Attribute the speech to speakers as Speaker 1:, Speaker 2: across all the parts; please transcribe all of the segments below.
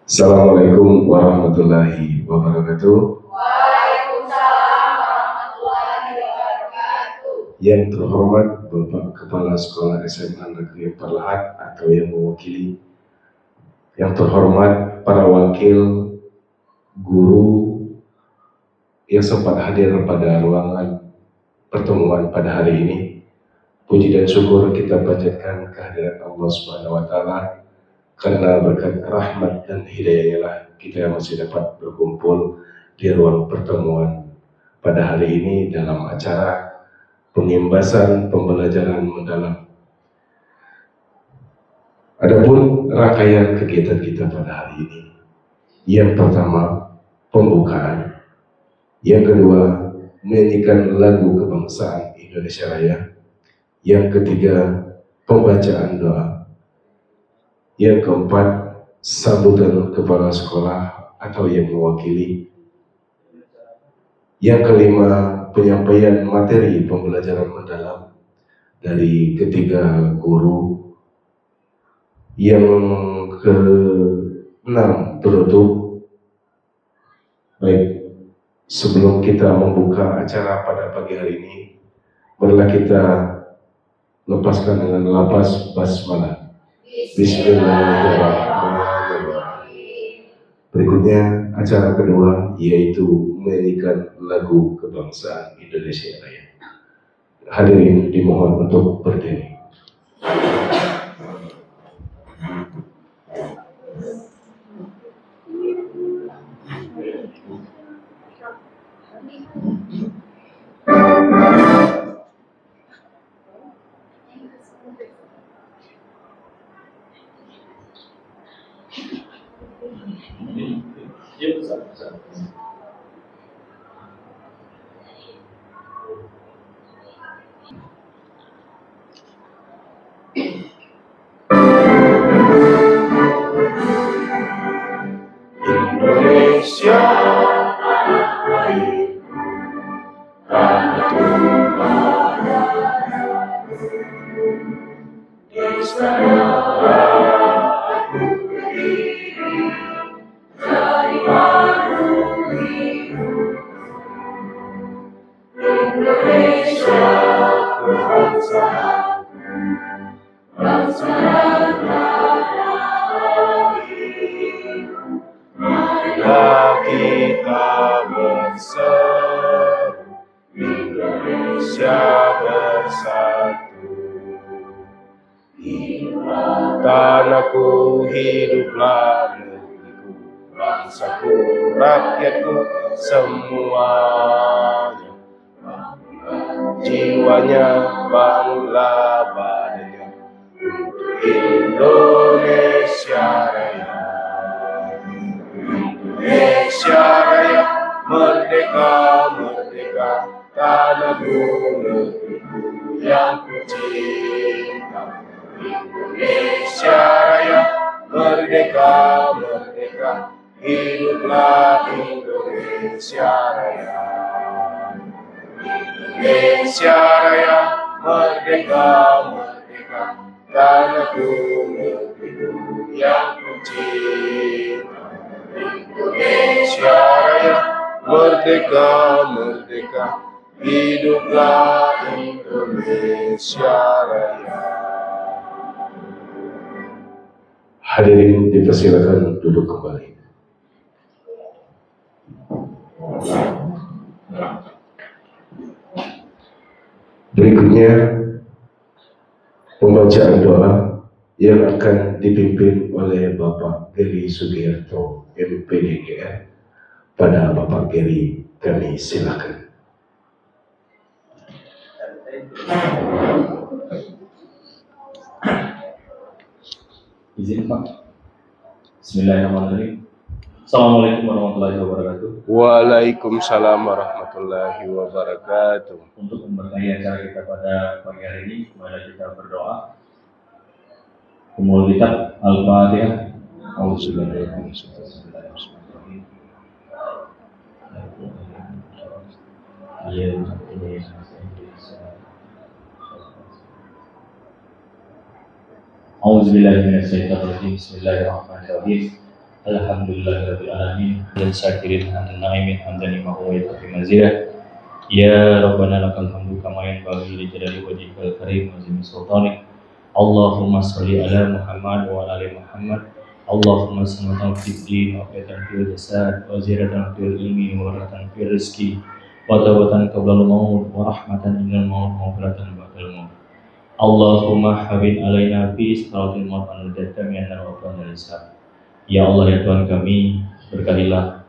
Speaker 1: Assalamualaikum warahmatullahi wabarakatuh.
Speaker 2: Waalaikumsalam warahmatullahi wabarakatuh.
Speaker 1: Yang terhormat Bapak Kepala Sekolah SMA Negeri Perlahat atau yang mewakili, yang terhormat para wakil guru yang sempat hadir pada ruangan pertemuan pada hari ini. Puji dan syukur kita panjatkan kehadirat Allah Subhanahu wa Ta'ala, karena berkat rahmat dan hidayahnya lah kita masih dapat berkumpul di ruang pertemuan pada hari ini dalam acara pengimbasan pembelajaran mendalam. Adapun rangkaian kegiatan kita pada hari ini, yang pertama pembukaan, yang kedua menyanyikan lagu kebangsaan Indonesia Raya, yang ketiga pembacaan doa, yang keempat sambutan kepala sekolah atau yang mewakili, yang kelima penyampaian materi pembelajaran mendalam dari ketiga guru, yang keenam penutup. Baik, sebelum kita membuka acara pada pagi hari ini, marilah kita lepaskan dengan lafaz basmalah. Bismillahirrahmanirrahim. Berikutnya acara kedua, yaitu menyanyikan lagu kebangsaan Indonesia Raya. Hadirin dimohon untuk berdiri. Indonesia tanah airku, tanah tumpah darahku. Di sana aku berdiri, jadi baru hidupku. Indonesia bangsaku, bangsa dan tanah airku. Marilah kita berseru, Indonesia bersatu. Hiduplah tanahku, hiduplah negeriku, bangsaku, rakyatku, semuanya. Jiwanya, bangunlah badannya untuk Indonesia Raya. Indonesia Raya, merdeka, merdeka, tanahku, negeriku yang ku cinta. Indonesia Raya, merdeka, merdeka, hiduplah Indonesia Raya. Indonesia Raya, merdeka, merdeka, tanahku, negeriku yang ku cinta. Indonesia Raya, merdeka, merdeka, hiduplah Indonesia Raya. Hadirin dipersilakan duduk kembali. Berikutnya pembacaan doa yang akan dipimpin oleh Bapak Geri Sugierto, MPDGR. Pada Bapak Geri, kami silakan.
Speaker 3: Izin Pak. Bismillahirrahmanirrahim. Assalamualaikum warahmatullahi wabarakatuh.
Speaker 1: Waalaikumsalam warahmatullahi wabarakatuh.
Speaker 3: Untuk memberkahi acara kita pada pagi hari ini, mari kita berdoa. Umul kitab Al-Fatihah. Auzubillahi minasyaitonir rajim. Bismillahirrahmanirrahim. Alhamdulillahirabbil alamin dan syakirin hamdan na'imin hamdan lima huwa yaqdi mazidah. Ya Rabbana lakal hamdu kama yanbaghi li jalali wajhikal karim wa azimi sultanik. Allahumma sholli ala Muhammad wa ala ali Muhammad. Allahumma salamatan fid din wa qiyatan fil jasad wa ziyadatan fil ilmi wa barakatan fil rizqi wa tawbatan qabla al-maut wa rahmatan minal maut wa maghfiratan ba'dal maut. Allahumma hawin alaina fi salatil maut wa najatan minan nar wa hisab. Ya Allah, ya Tuhan kami, berkalilah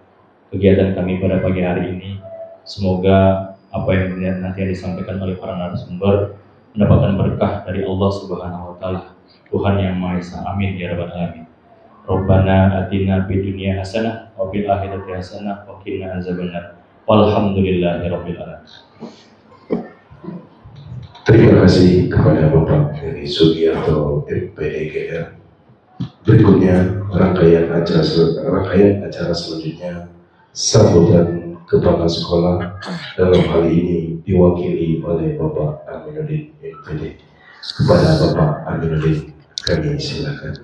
Speaker 3: kegiatan kami pada pagi hari ini. Semoga apa yang nanti disampaikan oleh para narasumber mendapatkan berkah dari Allah Subhanahu wa Ta'ala, Tuhan yang Maha Esa. Amin ya rabbal alamin. Rabbana atina fid dunya hasanah wa fil akhirati hasanah wa qina azabannar. Walhamdulillahirabbil alamin.
Speaker 1: Terima kasih kepada Bapak Geri Sugiarto MPDGR. Berikutnya rangkaian acara selanjutnya sambutan kepala sekolah, dalam hal ini diwakili oleh Bapak Aminuddin MPD. Kepada Bapak Aminuddin kami silakan.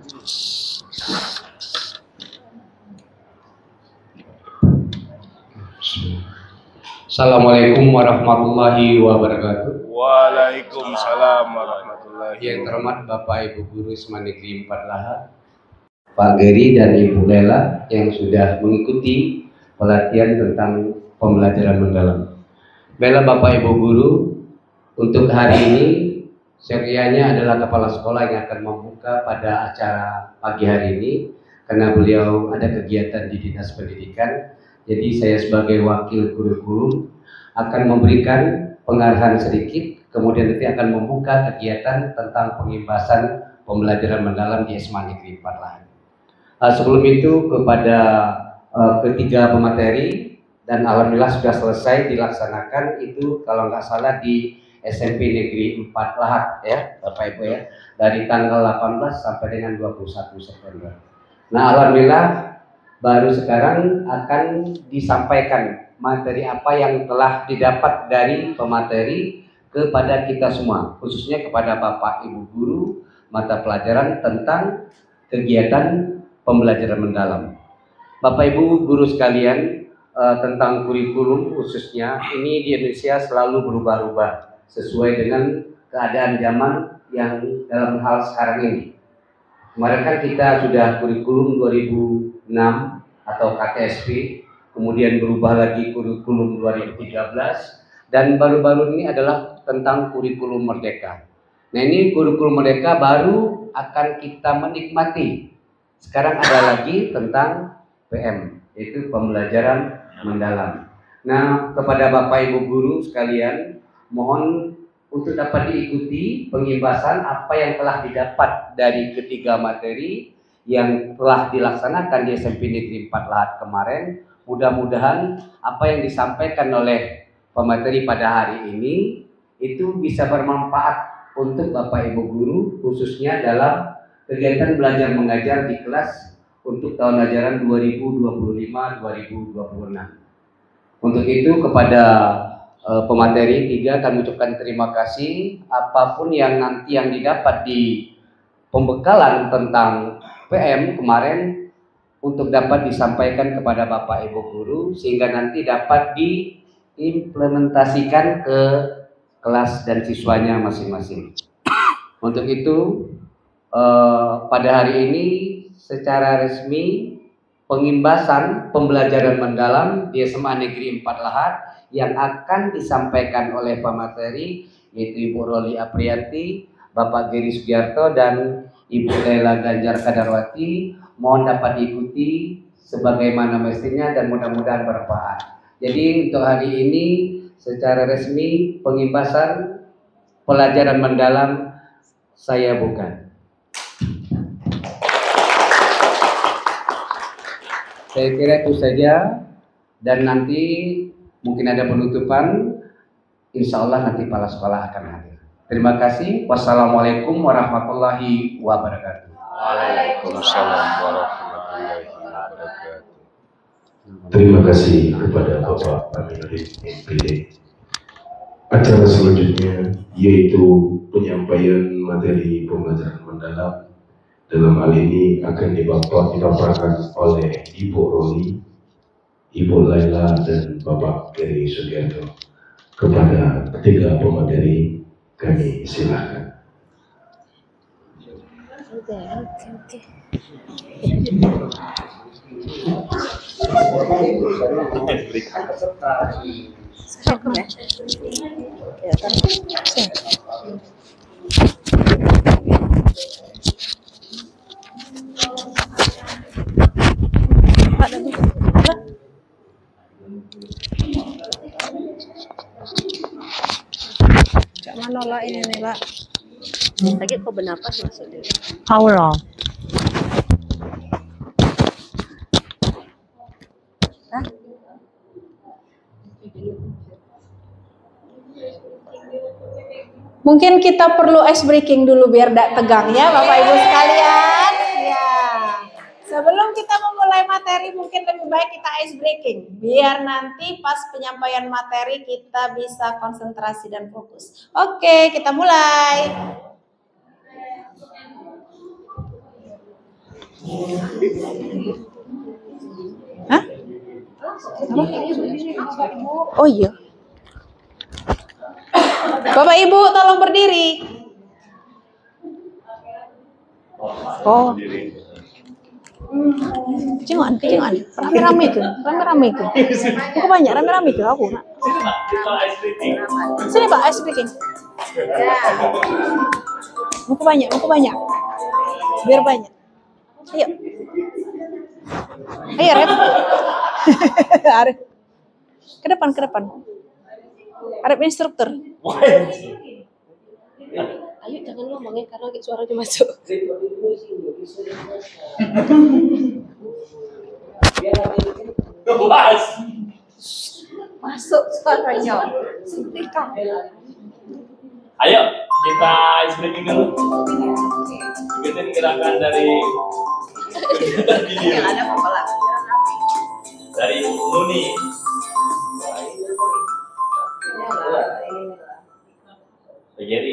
Speaker 4: Assalamualaikum warahmatullahi wabarakatuh.
Speaker 5: Waalaikumsalam warahmatullahi
Speaker 4: Yang terhormat Bapak Ibu Guru SMA Negeri 4 Lahat, Pak Geri dan Ibu Lela yang sudah mengikuti pelatihan tentang pembelajaran mendalam. Baiklah Bapak Ibu Guru, untuk hari ini serianya adalah kepala sekolah yang akan membuka pada acara pagi hari ini karena beliau ada kegiatan di Dinas Pendidikan. Jadi saya sebagai wakil kurikulum akan memberikan pengarahan sedikit, kemudian nanti akan membuka kegiatan tentang pengimbasan pembelajaran mendalam di SMA Negeri 4 Lahat. Sebelum itu kepada ketiga pemateri, dan alhamdulillah sudah selesai dilaksanakan itu kalau nggak salah di SMP Negeri 4 Lahat ya Bapak Ibu ya, dari tanggal 18 sampai dengan 21 September. Nah alhamdulillah baru sekarang akan disampaikan materi apa yang telah didapat dari pemateri kepada kita semua, khususnya kepada Bapak Ibu Guru mata pelajaran tentang kegiatan pembelajaran mendalam. Bapak Ibu Guru sekalian, tentang kurikulum khususnya ini di Indonesia selalu berubah-ubah sesuai dengan keadaan zaman yang dalam hal sekarang ini. Kemarin kan kita sudah kurikulum 2006 atau KTSP, kemudian berubah lagi kurikulum 2013, dan baru-baru ini adalah tentang kurikulum merdeka. Nah ini kurikulum merdeka baru akan kita menikmati. Sekarang ada lagi tentang PM, yaitu pembelajaran mendalam. Nah kepada Bapak Ibu Guru sekalian, mohon untuk dapat diikuti pengimbasan apa yang telah didapat dari ketiga materi yang telah dilaksanakan di SMP Negeri 4 Lahat kemarin. Mudah-mudahan apa yang disampaikan oleh pemateri pada hari ini itu bisa bermanfaat untuk Bapak Ibu Guru, khususnya dalam kegiatan belajar mengajar di kelas untuk tahun ajaran 2025-2026. Untuk itu kepada pemateri 3 kami ucapkan terima kasih. Apapun yang nanti yang didapat di pembekalan tentang PM kemarin untuk dapat disampaikan kepada Bapak Ibu Guru sehingga nanti dapat diimplementasikan ke kelas dan siswanya masing-masing. Untuk itu pada hari ini secara resmi pengimbasan pembelajaran mendalam di SMA Negeri 4 Lahat yang akan disampaikan oleh pemateri yaitu Ibu Roli Aprianti, Bapak Geri Sugiarto dan Ibu Lela Ganjar Kadarwati, mohon dapat diikuti sebagaimana mestinya dan mudah-mudahan bermanfaat. Jadi untuk hari ini secara resmi pengimbasan pelajaran mendalam saya buka. Saya kira itu saja, dan nanti mungkin ada penutupan, insya Allah nanti kepala sekolah akan hadir. Terima kasih. Wassalamualaikum warahmatullahi wabarakatuh.
Speaker 5: Waalaikumsalam warahmatullahi wabarakatuh.
Speaker 1: Terima kasih kepada Bapak Aminuddin MPD. Acara selanjutnya yaitu penyampaian materi pembelajaran mendalam Dalam hal ini akan dipaparkan oleh Ibu Roni, Ibu Laila, dan Bapak Gary Sugiarto. Kepada ketiga pemateri kami silakan.
Speaker 6: Mana lah ini nih lah.
Speaker 2: Lagi kok bernapas maksudnya?
Speaker 6: Power on. Mungkin kita perlu ice breaking dulu biar tidak tegang ya Bapak Ibu sekalian. Ya. Sebelum kita memulai materi mungkin lebih baik kita ice breaking biar nanti pas penyampaian materi kita bisa konsentrasi dan fokus. Oke, kita mulai. Hah? Oh iya. Bapak Ibu tolong berdiri. Oh. Jangan. Rame-rame ke. Kok banyak rame-rame ke aku, Nak. Sini Pak, ice breaking. Mau banyak. Biar banyak. Ayo, Rep. Arif. Ke depan. Arif instruktur.
Speaker 2: Ayo jangan ngomongin karena suaranya masuk. Masuk suaranya.
Speaker 3: Ayo kita ice breaking dulu. Ikutin gerakan dari video.
Speaker 2: Ada kepala.
Speaker 3: Dari Nuni. Jadi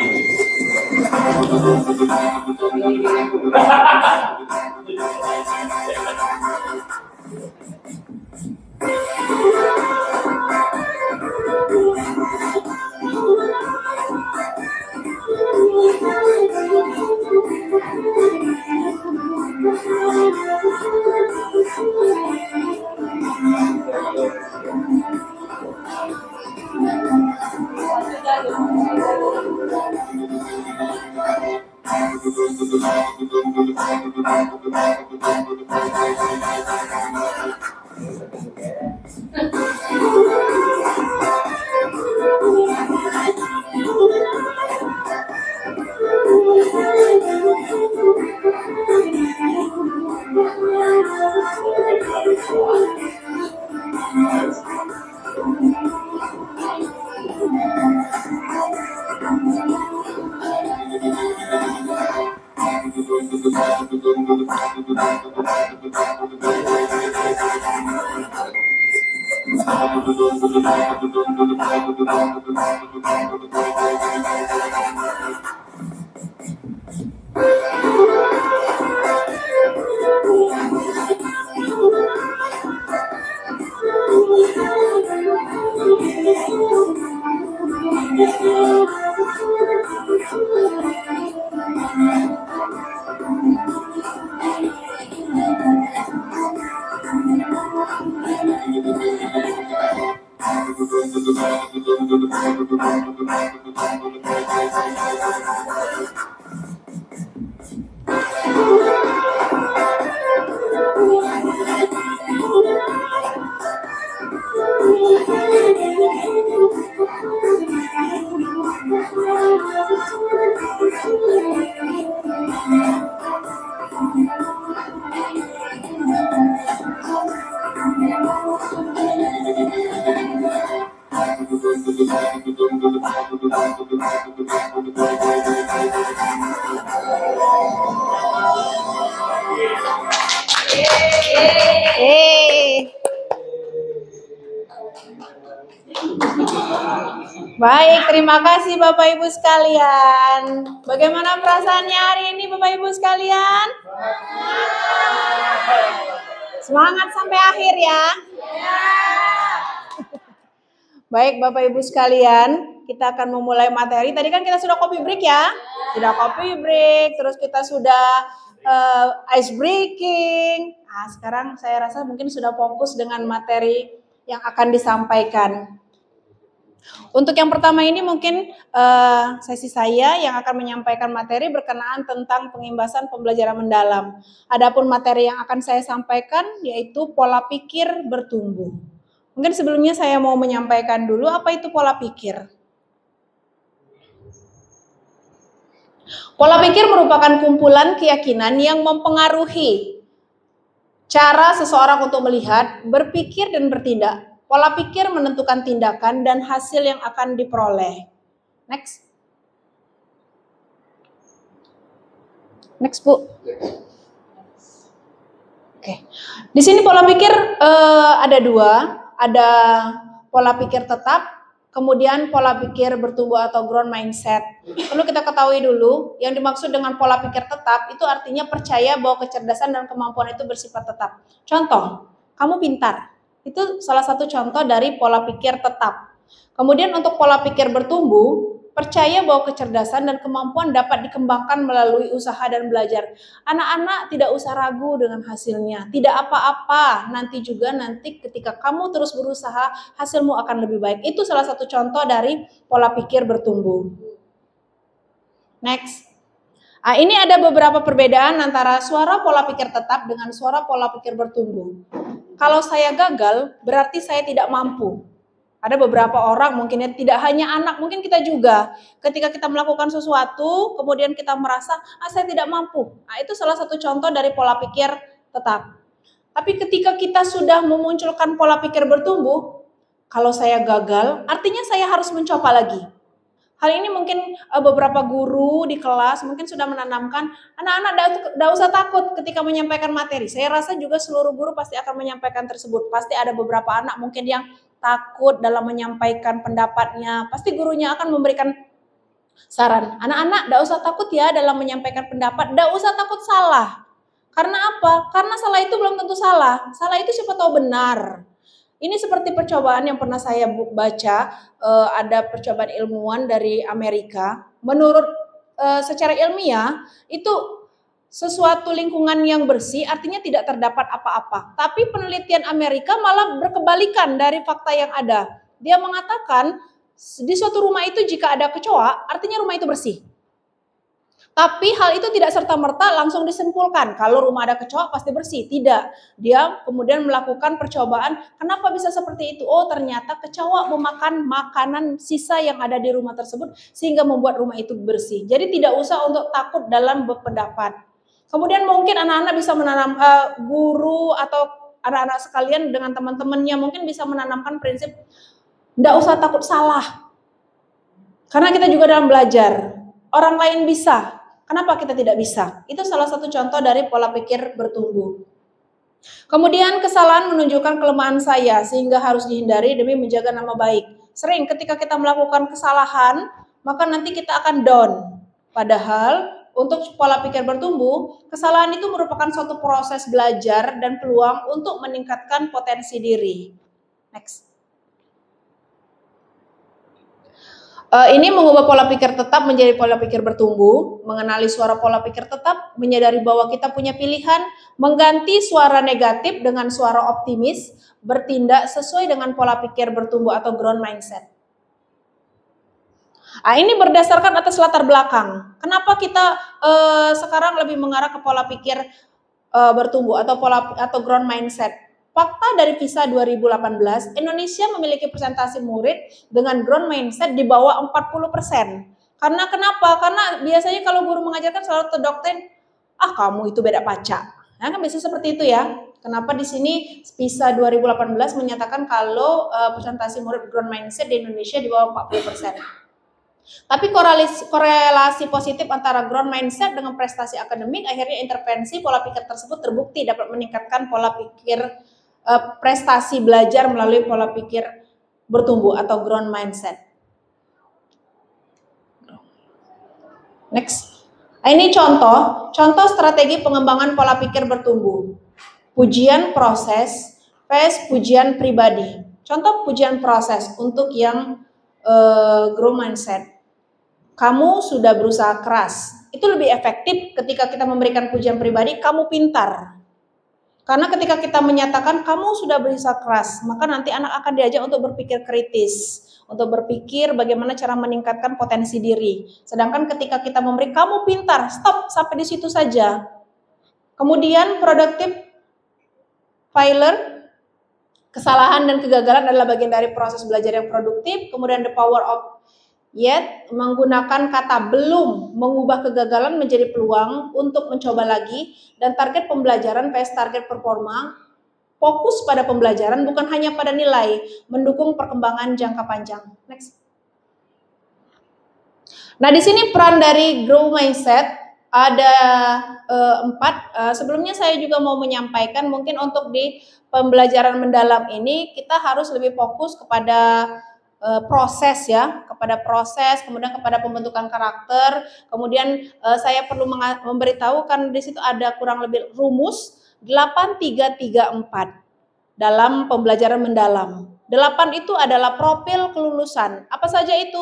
Speaker 6: Baik, terima kasih Bapak Ibu sekalian. Bagaimana perasaannya hari ini Bapak Ibu sekalian? Semangat sampai akhir ya. Baik Bapak Ibu sekalian, kita akan memulai materi. Tadi kan kita sudah copy break ya. Sudah copy break, terus kita sudah ice breaking. Nah, sekarang saya rasa mungkin sudah fokus dengan materi yang akan disampaikan. Untuk yang pertama ini mungkin sesi saya yang akan menyampaikan materi berkenaan tentang pengimbasan pembelajaran mendalam. Adapun materi yang akan saya sampaikan yaitu pola pikir bertumbuh. Mungkin sebelumnya saya mau menyampaikan dulu apa itu pola pikir. Pola pikir merupakan kumpulan keyakinan yang mempengaruhi cara seseorang untuk melihat, berpikir, dan bertindak. Pola pikir menentukan tindakan dan hasil yang akan diperoleh. Next. Next, Bu. Oke. Di sini pola pikir ada dua. Ada pola pikir tetap, kemudian pola pikir bertumbuh atau growth mindset. Perlu kita ketahui dulu, yang dimaksud dengan pola pikir tetap itu artinya percaya bahwa kecerdasan dan kemampuan itu bersifat tetap. Contoh, kamu pintar. Itu salah satu contoh dari pola pikir tetap. Kemudian untuk pola pikir bertumbuh, percaya bahwa kecerdasan dan kemampuan dapat dikembangkan melalui usaha dan belajar. Anak-anak tidak usah ragu dengan hasilnya. Tidak apa-apa, nanti ketika kamu terus berusaha, hasilmu akan lebih baik. Itu salah satu contoh dari pola pikir bertumbuh. Next. Nah, ini ada beberapa perbedaan antara suara pola pikir tetap dengan suara pola pikir bertumbuh. Kalau saya gagal, berarti saya tidak mampu. Ada beberapa orang, mungkin tidak hanya anak, mungkin kita juga. Ketika kita melakukan sesuatu, kemudian kita merasa, saya tidak mampu. Nah, itu salah satu contoh dari pola pikir tetap. Tapi ketika kita sudah memunculkan pola pikir bertumbuh, kalau saya gagal, artinya saya harus mencoba lagi. Hal ini mungkin beberapa guru di kelas mungkin sudah menanamkan, anak-anak tidak usah takut ketika menyampaikan materi. Saya rasa juga seluruh guru pasti akan menyampaikan tersebut. Pasti ada beberapa anak mungkin yang takut dalam menyampaikan pendapatnya. Pasti gurunya akan memberikan saran. Anak-anak tidak usah takut ya dalam menyampaikan pendapat. Tidak usah takut salah. Karena apa? Karena salah itu belum tentu salah. Salah itu siapa tahu benar. Ini seperti percobaan yang pernah saya baca. Ada percobaan ilmuwan dari Amerika. Menurut secara ilmiah itu sesuatu lingkungan yang bersih artinya tidak terdapat apa-apa. Tapi penelitian Amerika malah berkebalikan dari fakta yang ada. Dia mengatakan di suatu rumah itu jika ada kecoa, artinya rumah itu bersih. Tapi hal itu tidak serta-merta langsung disimpulkan kalau rumah ada kecoa pasti bersih. Tidak. Dia kemudian melakukan percobaan, kenapa bisa seperti itu? Oh, ternyata kecoa memakan makanan sisa yang ada di rumah tersebut sehingga membuat rumah itu bersih. Jadi tidak usah untuk takut dalam berpendapat. Kemudian mungkin anak-anak bisa menanam, guru atau anak-anak sekalian dengan teman-temannya mungkin bisa menanamkan prinsip tidak usah takut salah. Karena kita juga dalam belajar. Orang lain bisa, kenapa kita tidak bisa? Itu salah satu contoh dari pola pikir bertumbuh. Kemudian kesalahan menunjukkan kelemahan saya sehingga harus dihindari demi menjaga nama baik. Sering ketika kita melakukan kesalahan, maka nanti kita akan down. Padahal untuk pola pikir bertumbuh, kesalahan itu merupakan suatu proses belajar dan peluang untuk meningkatkan potensi diri. Next. Ini mengubah pola pikir tetap menjadi pola pikir bertumbuh, mengenali suara pola pikir tetap, menyadari bahwa kita punya pilihan, mengganti suara negatif dengan suara optimis, bertindak sesuai dengan pola pikir bertumbuh atau growth mindset. Ini berdasarkan atas latar belakang. Kenapa kita sekarang lebih mengarah ke pola pikir bertumbuh atau growth mindset? Fakta dari PISA 2018, Indonesia memiliki presentasi murid dengan growth mindset di bawah 40%. Karena kenapa? Karena biasanya kalau guru mengajarkan selalu terdoktrin, kamu itu beda pacak. Nah, kan biasa seperti itu ya. Kenapa di sini PISA 2018 menyatakan kalau presentasi murid growth mindset di Indonesia di bawah 40%. Tapi korelasi positif antara growth mindset dengan prestasi akademik, akhirnya intervensi pola pikir tersebut terbukti dapat meningkatkan pola pikir prestasi belajar melalui pola pikir bertumbuh atau growth mindset. Next. Nah, ini contoh strategi pengembangan pola pikir bertumbuh. Pujian proses, phase pujian pribadi. Contoh pujian proses untuk yang grow mindset. Kamu sudah berusaha keras. Itu lebih efektif ketika kita memberikan pujian pribadi, kamu pintar. Karena ketika kita menyatakan kamu sudah berusaha keras, maka nanti anak akan diajak untuk berpikir kritis, untuk berpikir bagaimana cara meningkatkan potensi diri. Sedangkan ketika kita memberi kamu pintar, stop sampai di situ saja. Kemudian productive failure, kesalahan dan kegagalan adalah bagian dari proses belajar yang produktif. Kemudian the power of yet, menggunakan kata belum, mengubah kegagalan menjadi peluang untuk mencoba lagi. Dan target pembelajaran vs target performa, fokus pada pembelajaran bukan hanya pada nilai, mendukung perkembangan jangka panjang. Next. Nah, di sini peran dari grow mindset ada 4. Sebelumnya saya juga mau menyampaikan mungkin untuk di pembelajaran mendalam ini kita harus lebih fokus kepada proses ya, kepada proses, kemudian kepada pembentukan karakter. Kemudian saya perlu memberitahu kan di situ ada kurang lebih rumus 8-3-3-4 dalam pembelajaran mendalam. 8 itu adalah profil kelulusan. Apa saja itu?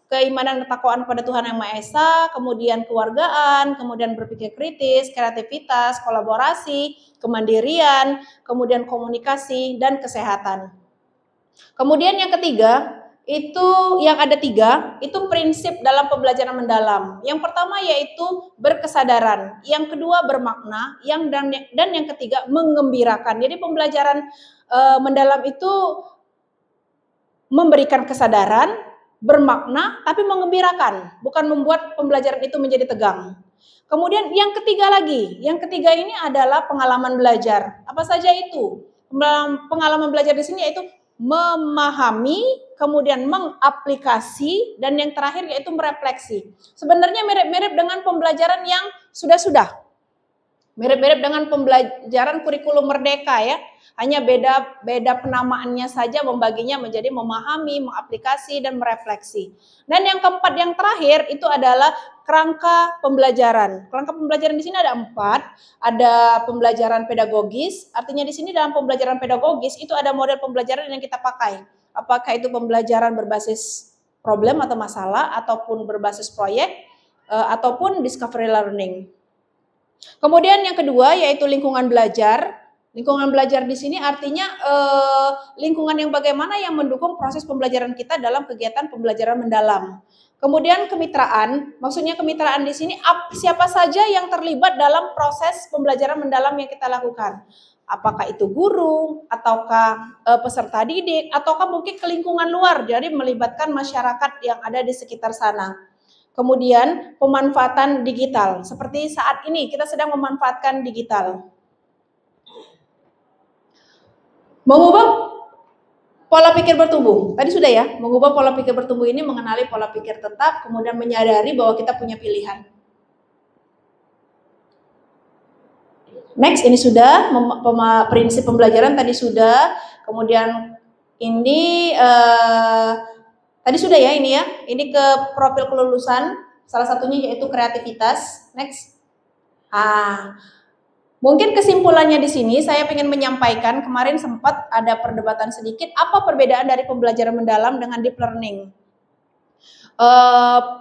Speaker 6: Keimanan dan ketakwaan kepada Tuhan Yang Maha Esa, kemudian kewargaan, kemudian berpikir kritis, kreativitas, kolaborasi, kemandirian, kemudian komunikasi, dan kesehatan. Kemudian yang ketiga, itu yang ada 3, itu prinsip dalam pembelajaran mendalam. Yang pertama yaitu berkesadaran, yang kedua bermakna, dan yang ketiga mengembirakan. Jadi pembelajaran mendalam itu memberikan kesadaran, bermakna, tapi mengembirakan, bukan membuat pembelajaran itu menjadi tegang. Kemudian yang ketiga lagi, yang ketiga ini adalah pengalaman belajar. Apa saja itu? Pengalaman belajar di sini yaitu memahami, kemudian mengaplikasi, dan yang terakhir yaitu merefleksi. Sebenarnya mirip-mirip dengan pembelajaran yang sudah-sudah. Mirip-mirip dengan pembelajaran kurikulum merdeka ya. Hanya beda penamaannya saja, membaginya menjadi memahami, mengaplikasi, dan merefleksi. Dan yang keempat, yang terakhir itu adalah kerangka pembelajaran. Kerangka pembelajaran di sini ada 4. Ada pembelajaran pedagogis, artinya di sini dalam pembelajaran pedagogis itu ada model pembelajaran yang kita pakai. Apakah itu pembelajaran berbasis problem atau masalah, ataupun berbasis proyek, ataupun discovery learning. Kemudian yang kedua yaitu lingkungan belajar. Lingkungan belajar di sini artinya lingkungan yang bagaimana yang mendukung proses pembelajaran kita dalam kegiatan pembelajaran mendalam. Kemudian kemitraan, maksudnya kemitraan di sini siapa saja yang terlibat dalam proses pembelajaran mendalam yang kita lakukan. Apakah itu guru, ataukah peserta didik, ataukah mungkin ke lingkungan luar, jadi melibatkan masyarakat yang ada di sekitar sana. Kemudian pemanfaatan digital, seperti saat ini kita sedang memanfaatkan digital. Mengubah pola pikir bertumbuh, tadi sudah ya, mengubah pola pikir bertumbuh ini mengenali pola pikir tetap, kemudian menyadari bahwa kita punya pilihan. Next, ini sudah, prinsip pembelajaran tadi sudah, kemudian ini tadi sudah ya ini ya, ini ke profil kelulusan, salah satunya yaitu kreativitas. Next. Mungkin kesimpulannya di sini saya ingin menyampaikan, kemarin sempat ada perdebatan sedikit, apa perbedaan dari pembelajaran mendalam dengan deep learning.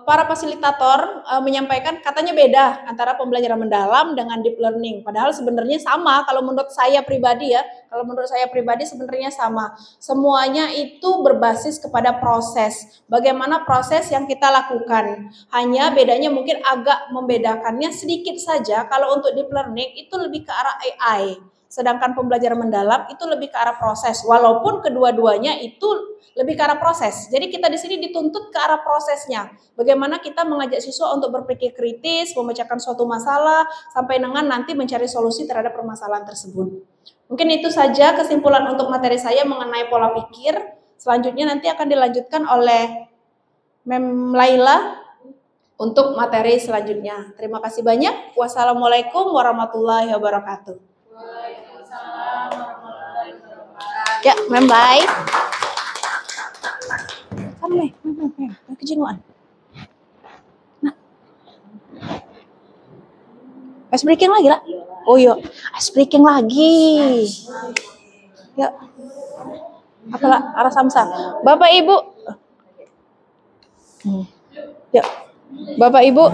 Speaker 6: Para fasilitator menyampaikan katanya beda antara pembelajaran mendalam dengan deep learning. Padahal sebenarnya sama kalau menurut saya pribadi ya. Kalau menurut saya pribadi sebenarnya sama. Semuanya itu berbasis kepada proses. Bagaimana proses yang kita lakukan. Hanya bedanya mungkin agak membedakannya sedikit saja. Kalau untuk deep learning itu lebih ke arah AI. Sedangkan pembelajaran mendalam itu lebih ke arah proses. Walaupun kedua-duanya itu lebih ke arah proses. Jadi kita di sini dituntut ke arah prosesnya. Bagaimana kita mengajak siswa untuk berpikir kritis, memecahkan suatu masalah, sampai dengan nanti mencari solusi terhadap permasalahan tersebut. Mungkin itu saja kesimpulan untuk materi saya mengenai pola pikir. Selanjutnya nanti akan dilanjutkan oleh Mem Laila untuk materi selanjutnya. Terima kasih banyak. Wassalamualaikum warahmatullahi wabarakatuh. Waalaikumsalam warahmatullahi wabarakatuh. Ya, Mem, bye. Kan, Mem, kejinguan. Nah. Ice breaking lagi lah. Oh iya, ice breaking lagi. Ya. Apalah arah samsa. Bapak Ibu. Ya. Bapak Ibu.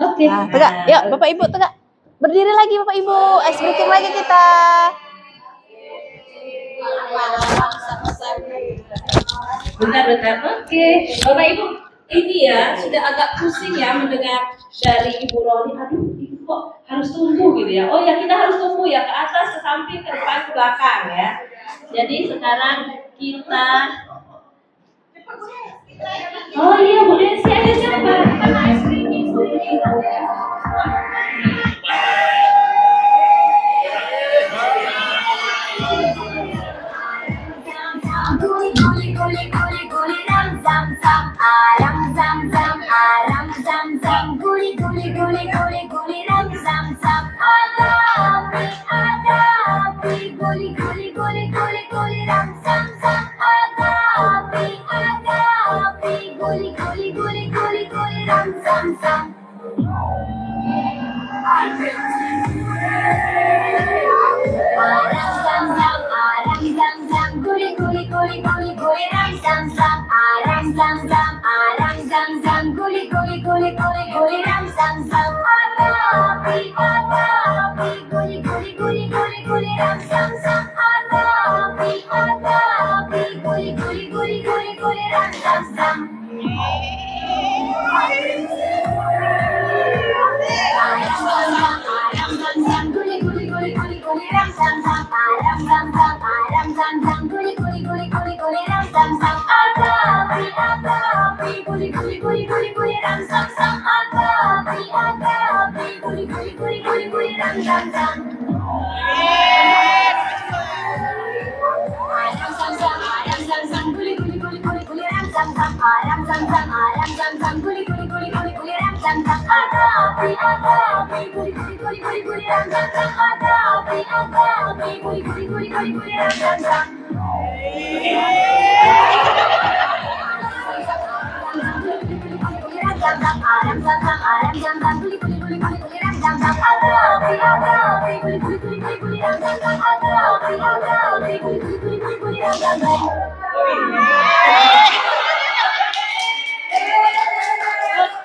Speaker 6: Oke. Nah, tegak. Yuk, Bapak Ibu tegak. Berdiri lagi Bapak Ibu. Ice breaking lagi kita.
Speaker 2: Bentar. Oke. Bapak Ibu, ini ya sudah agak pusing ya mendengar dari Ibu Roni. Aduh, itu kok harus tumbuh gitu ya. Oh ya, kita harus tumbuh ya, ke atas, ke samping, ke depan, ke belakang ya. Jadi sekarang kita oh iya, Bu Desi aja cepat.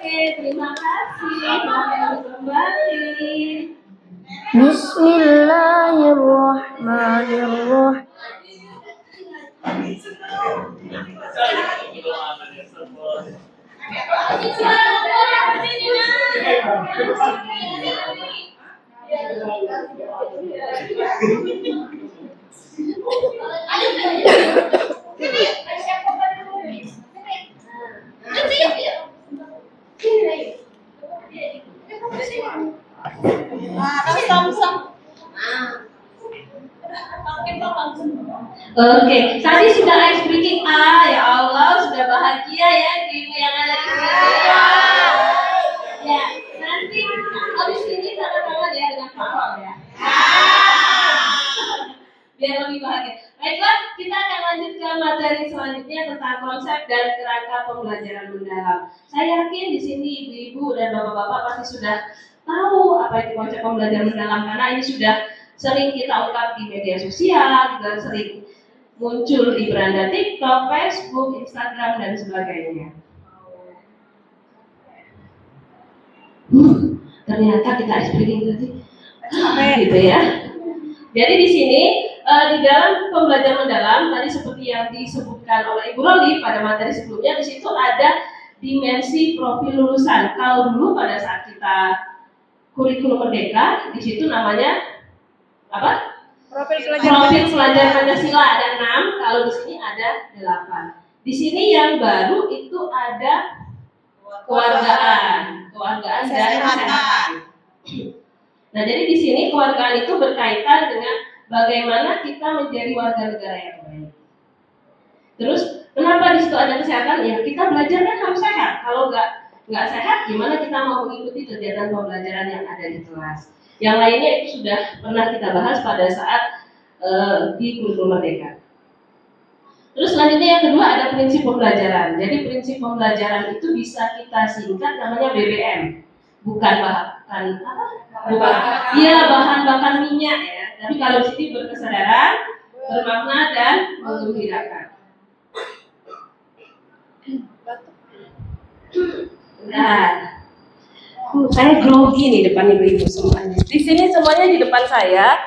Speaker 2: Oke, terima kasih. Selamat kembali.
Speaker 7: Bismillahirrahmanirrahim.
Speaker 2: Oke, tadi sudah ice breaking. Ya Allah, sudah bahagia ya ibu yang ada di sini. Ya, nanti habis ini tangan-tangan ya dengan Pak ya. Biar lebih bahagia. Baiklah, kita akan lanjut ke materi selanjutnya tentang konsep dan kerangka pembelajaran mendalam. Saya yakin di sini ibu-ibu dan bapak-bapak pasti sudah tahu apa itu konsep pembelajaran mendalam karena ini sudah sering kita ungkap di media sosial, juga sering muncul di beranda TikTok, Facebook, Instagram, dan sebagainya. Ternyata kita ice breaking tadi, gitu ya. Jadi di sini di dalam pembelajaran mendalam tadi seperti yang disebutkan oleh Ibu Roli pada materi sebelumnya, di situ ada dimensi profil lulusan. Kalau dulu pada saat kita kurikulum merdeka, di situ namanya apa? Profil pelajar Pancasila ada 6, kalau di sini ada 8. Di sini yang baru itu ada kewargaan dan kesehatan. Nah, jadi di sini kewargaan itu berkaitan dengan bagaimana kita menjadi warga negara yang baik. Terus, kenapa di situ ada kesehatan? Ya, kita belajar kan harus sehat. Kalau nggak sehat, gimana kita mau mengikuti kegiatan pembelajaran yang ada di kelas? Yang lainnya itu sudah pernah kita bahas pada saat di kurikulum merdeka. Terus selanjutnya yang kedua ada prinsip pembelajaran. Jadi prinsip pembelajaran itu bisa kita singkat namanya BBM. bukan bahan apa? Bukan. Iya, bahan bakar minyak ya. Tapi kalau di sini berkesadaran, bermakna dan menggembirakan. Nah, saya grogi nih depan ibu-ibu semuanya. Di sini semuanya di depan saya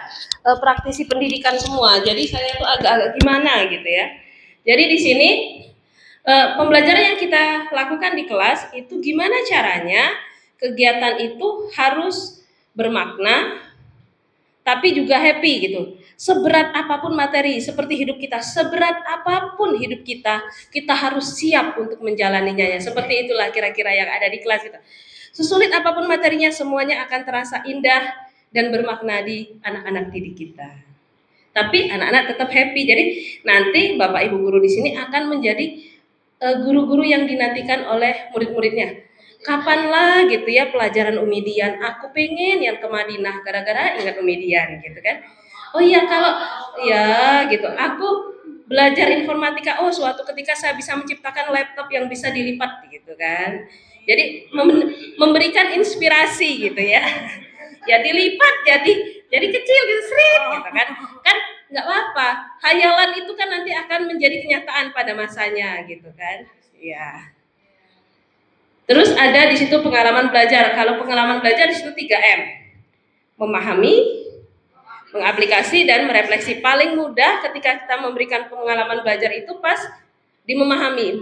Speaker 2: praktisi pendidikan semua. Jadi saya tuh agak-agak gimana gitu ya. Jadi di sini pembelajaran yang kita lakukan di kelas itu gimana caranya kegiatan itu harus bermakna tapi juga happy gitu. Seberat apapun materi, seperti hidup kita, seberat apapun hidup kita harus siap untuk menjalaninya ya. Seperti itulah kira-kira yang ada di kelas kita. Sesulit apapun materinya, semuanya akan terasa indah dan bermakna di anak-anak didik kita. Tapi anak-anak tetap happy. Jadi nanti Bapak Ibu guru di sini akan menjadi guru-guru yang dinantikan oleh murid-muridnya. Kapanlah gitu ya pelajaran Umidian, aku pengen yang ke Madinah gara-gara ingat Umidian gitu kan. Oh iya kalau ya gitu, aku belajar informatika, oh suatu ketika saya bisa menciptakan laptop yang bisa dilipat gitu kan. Jadi memberikan inspirasi gitu ya. Ya dilipat jadi kecil gitu sering gitu kan. Kan nggak apa-apa. Hayalan itu kan nanti akan menjadi kenyataan pada masanya gitu kan. Ya. Terus ada di situ pengalaman belajar. Kalau pengalaman belajar di situ 3M. Memahami, mengaplikasi dan merefleksi. Paling mudah ketika kita memberikan pengalaman belajar itu pas di memahami,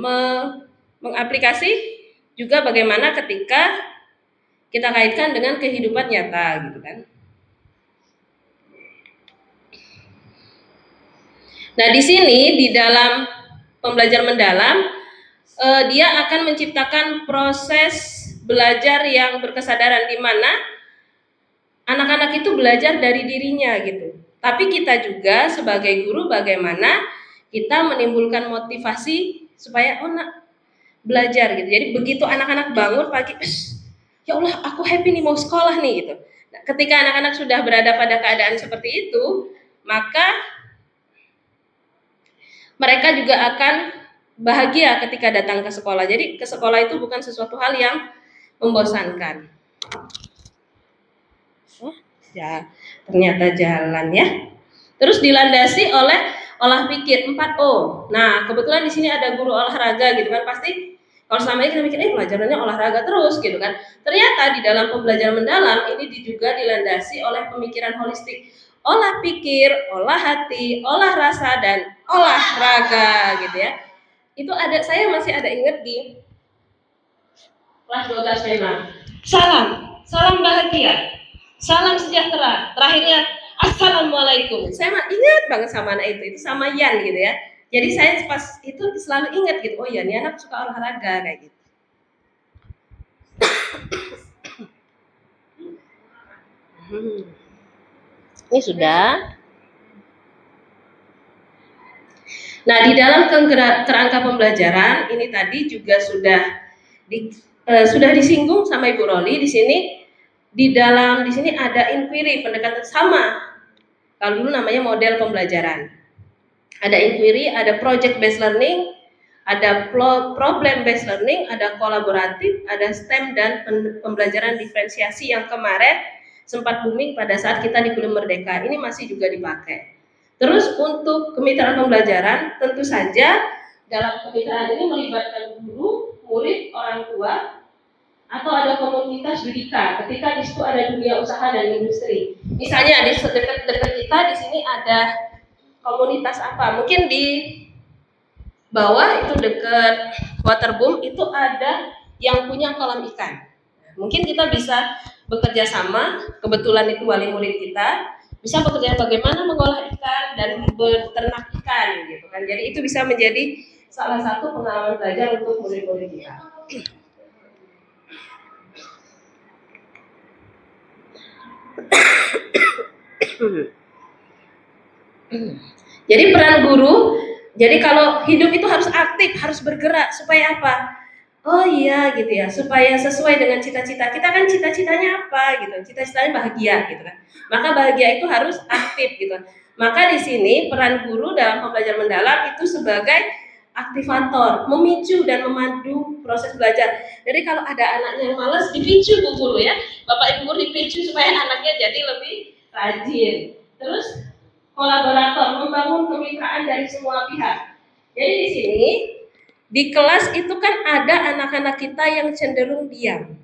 Speaker 2: mengaplikasi juga bagaimana ketika kita kaitkan dengan kehidupan nyata gitu kan. Nah, di sini di dalam pembelajar mendalam dia akan menciptakan proses belajar yang berkesadaran di mana anak-anak itu belajar dari dirinya gitu. Tapi kita juga sebagai guru bagaimana kita menimbulkan motivasi supaya belajar gitu. Jadi begitu anak-anak bangun pagi, ya Allah aku happy nih mau sekolah nih gitu. Nah, ketika anak-anak sudah berada pada keadaan seperti itu, maka mereka juga akan bahagia ketika datang ke sekolah. Jadi ke sekolah itu bukan sesuatu hal yang membosankan. Ya, ternyata jalan ya. Terus dilandasi oleh olah pikir 4O. Nah, kebetulan di sini ada guru olahraga gitu kan, pasti kalau selama ini kita mikir pelajarannya olahraga terus gitu kan. Ternyata di dalam pembelajaran mendalam ini juga dilandasi oleh pemikiran holistik. Olah pikir, olah hati, olah rasa dan olahraga gitu ya. Itu ada, saya masih ada ingat di kelas 12 memang. Salam bahagia. Salam sejahtera. Terakhirnya Assalamualaikum. Saya ingat banget sama anak itu sama Yan gitu ya. Jadi saya pas itu selalu ingat gitu. Oh ya, ini anak suka olahraga kayak gitu. Ini sudah. Nah, di dalam kerangka pembelajaran ini tadi juga sudah disinggung sama Ibu Roli di sini. Di sini ada inquiry, pendekatan sama. Kalau dulu namanya model pembelajaran. Ada inquiry, ada project based learning, ada problem based learning, ada kolaboratif, ada STEM dan pembelajaran diferensiasi yang kemarin sempat booming pada saat kita di Kuliah Merdeka. Ini masih juga dipakai. Terus untuk kemitraan pembelajaran, tentu saja dalam kemitraan ini melibatkan guru, murid, orang tua, atau ada komunitas Yudika. Ketika di situ ada dunia usaha dan industri. Misalnya di dekat-dekat kita di sini ada komunitas apa? Mungkin di bawah itu dekat Waterboom itu ada yang punya kolam ikan. Mungkin kita bisa bekerja sama. Kebetulan itu wali murid kita bisa bekerja bagaimana mengolah ikan dan beternak ikan gitu kan. Jadi itu bisa menjadi salah satu pengalaman belajar untuk murid-murid kita. Jadi peran guru, jadi kalau hidup itu harus aktif, harus bergerak supaya apa? Oh iya gitu ya, supaya sesuai dengan cita-cita. Kita kan cita-citanya apa gitu? Cita-citanya bahagia gitu kan. Maka bahagia itu harus aktif gitu. Maka di sini peran guru dalam pembelajaran mendalam itu sebagai aktivator, memicu dan memandu proses belajar. Jadi kalau ada anaknya yang malas, dipicu Bu Guru ya. Bapak Ibu Guru dipicu supaya anaknya jadi lebih rajin. Terus kolaborator, membangun kemitraan dari semua pihak. Jadi di sini di kelas itu kan ada anak-anak kita yang cenderung diam.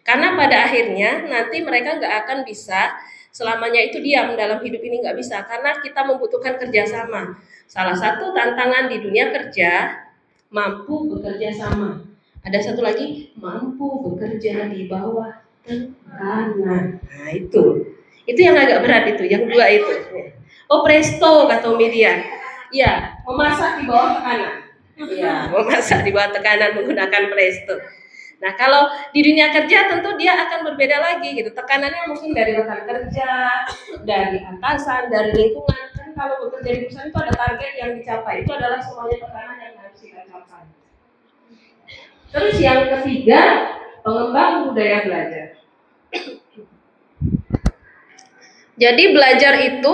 Speaker 2: Karena pada akhirnya nanti mereka nggak akan bisa selamanya itu diam dalam hidup ini, nggak bisa, karena kita membutuhkan kerjasama. Salah satu tantangan di dunia kerja, mampu bekerja sama. Ada satu lagi, mampu bekerja di bawah tekanan. Nah itu yang agak berat itu, yang dua itu. Oh presto kata Midian, ya memasak di bawah tekanan. Ya memasak di bawah tekanan menggunakan presto. Nah kalau di dunia kerja tentu dia akan berbeda lagi gitu. Tekanannya mungkin dari rekan kerja, dari atasan, dari lingkungan. Kan kalau bekerja di perusahaan itu ada target yang dicapai. Itu adalah semuanya tekanan yang harus kita capai. Terus yang ketiga, pengembang budaya belajar. Jadi belajar itu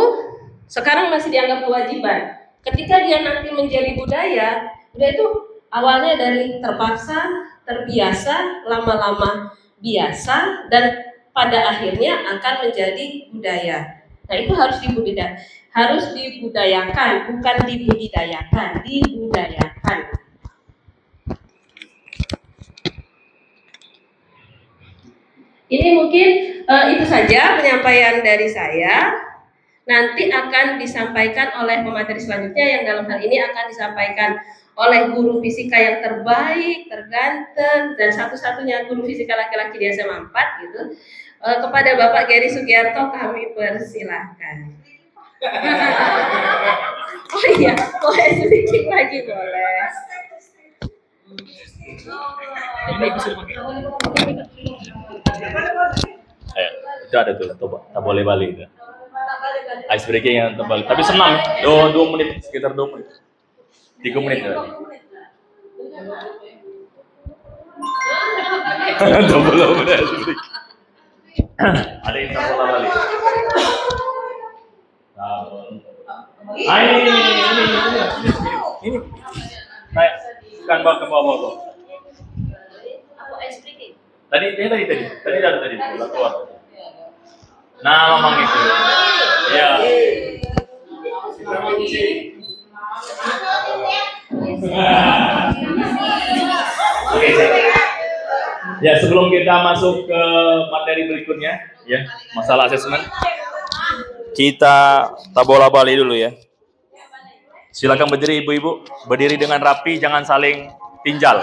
Speaker 2: sekarang masih dianggap kewajiban. Ketika dia nanti menjadi budaya itu awalnya dari terpaksa, terbiasa, lama-lama biasa, dan pada akhirnya akan menjadi budaya. Nah itu harus dibudayakan, bukan dibudidayakan, dibudayakan. Ini mungkin itu saja penyampaian dari saya. Nanti akan disampaikan oleh pemateri selanjutnya yang dalam hal ini akan disampaikan oleh guru fisika yang terbaik, terganteng, dan satu-satunya guru fisika laki-laki di SMA 4 gitu. Kepada Bapak Gary Sugiarto kami persilahkan. Oh iya, boleh sedikit lagi boleh.
Speaker 3: Itu ada tuh, tak boleh balik itu. Ice breaking yang tebal, tapi senam. 2 menit, sekitar 2 menit. 3 menit ya. Belum ada ice breaking. Ada yang tak boleh balik. Ini. Naik, kan bawa ke bawah. Tadi keluar. Nah, memang itu. Ya. Oke. Ya, sebelum kita masuk ke materi berikutnya, ya, masalah asesmen, kita tabola balik dulu ya. Silakan berdiri ibu-ibu, berdiri dengan rapi, jangan saling tinjal.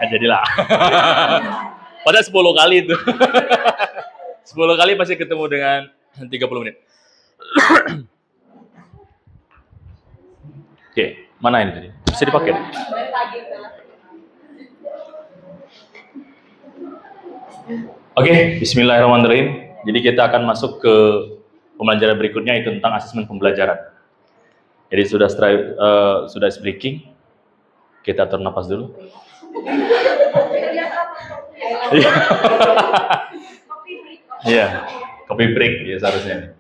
Speaker 3: Jadilah. Padahal 10 kali itu. 10 kali pasti ketemu dengan 30 menit. Oke, mana ini tadi? Bisa dipakai? Oke, bismillahirrahmanirrahim. Jadi kita akan masuk ke pembelajaran berikutnya, itu tentang asesmen pembelajaran. Jadi sudah ice breaking. Kita atur napas dulu. Iya, copy break ya seharusnya.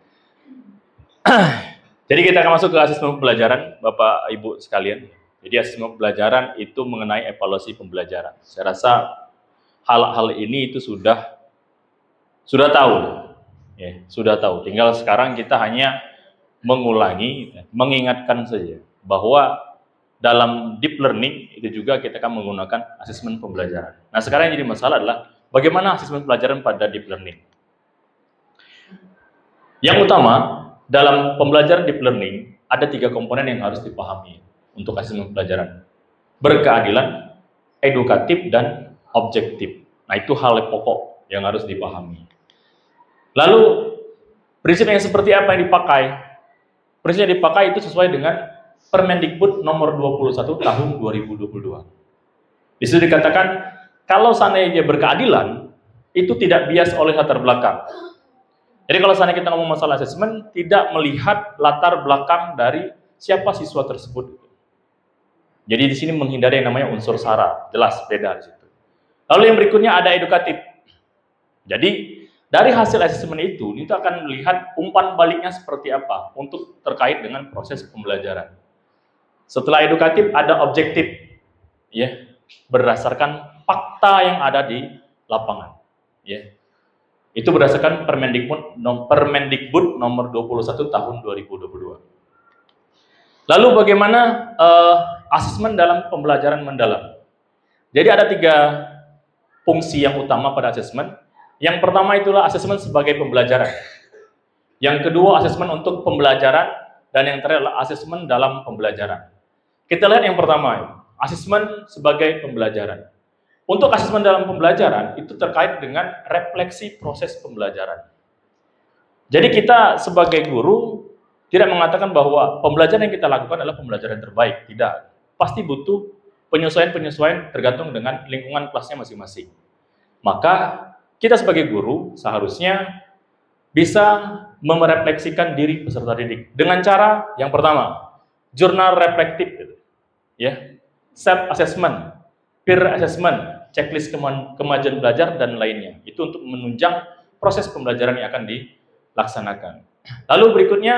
Speaker 3: Jadi kita akan masuk ke asesmen pembelajaran, Bapak Ibu sekalian. Jadi asesmen pembelajaran itu mengenai evaluasi pembelajaran. Saya rasa hal-hal ini itu sudah tahu, ya, sudah tahu. Tinggal sekarang kita hanya mengulangi, mengingatkan saja bahwa dalam deep learning itu juga kita akan menggunakan asesmen pembelajaran. Nah, sekarang yang jadi masalah adalah bagaimana asesmen pembelajaran pada deep learning. Yang utama, dalam pembelajaran deep learning ada 3 komponen yang harus dipahami untuk asesmen pembelajaran: berkeadilan, edukatif, dan objektif. Nah, itu hal pokok yang harus dipahami. Lalu, prinsip yang seperti apa yang dipakai? Prinsip yang dipakai itu sesuai dengan Permendikbud nomor 21 tahun 2022. Di situ dikatakan, kalau seandainya berkeadilan, itu tidak bias oleh latar belakang. Jadi kalau seandainya kita ngomong masalah asesmen, tidak melihat latar belakang dari siapa siswa tersebut. Jadi di sini menghindari yang namanya unsur sara, jelas beda di situ. Lalu yang berikutnya ada edukatif. Jadi dari hasil asesmen itu akan melihat umpan baliknya seperti apa untuk terkait dengan proses pembelajaran. Setelah edukatif ada objektif, ya, berdasarkan fakta yang ada di lapangan, ya. Itu berdasarkan Permendikbud nomor 21 tahun 2022. Lalu bagaimana asesmen dalam pembelajaran mendalam? Jadi ada 3 fungsi yang utama pada asesmen. Yang pertama itulah asesmen sebagai pembelajaran. Yang kedua asesmen untuk pembelajaran, dan yang terakhir adalah asesmen dalam pembelajaran. Kita lihat yang pertama, asesmen sebagai pembelajaran. Untuk asesmen dalam pembelajaran itu terkait dengan refleksi proses pembelajaran. Jadi kita sebagai guru tidak mengatakan bahwa pembelajaran yang kita lakukan adalah pembelajaran terbaik, tidak. Pasti butuh penyesuaian-penyesuaian tergantung dengan lingkungan kelasnya masing-masing. Maka kita sebagai guru seharusnya bisa merefleksikan diri peserta didik dengan cara yang pertama, jurnal reflektif, ya, self assessment, peer assessment, checklist kemajuan belajar dan lainnya. Itu untuk menunjang proses pembelajaran yang akan dilaksanakan. Lalu berikutnya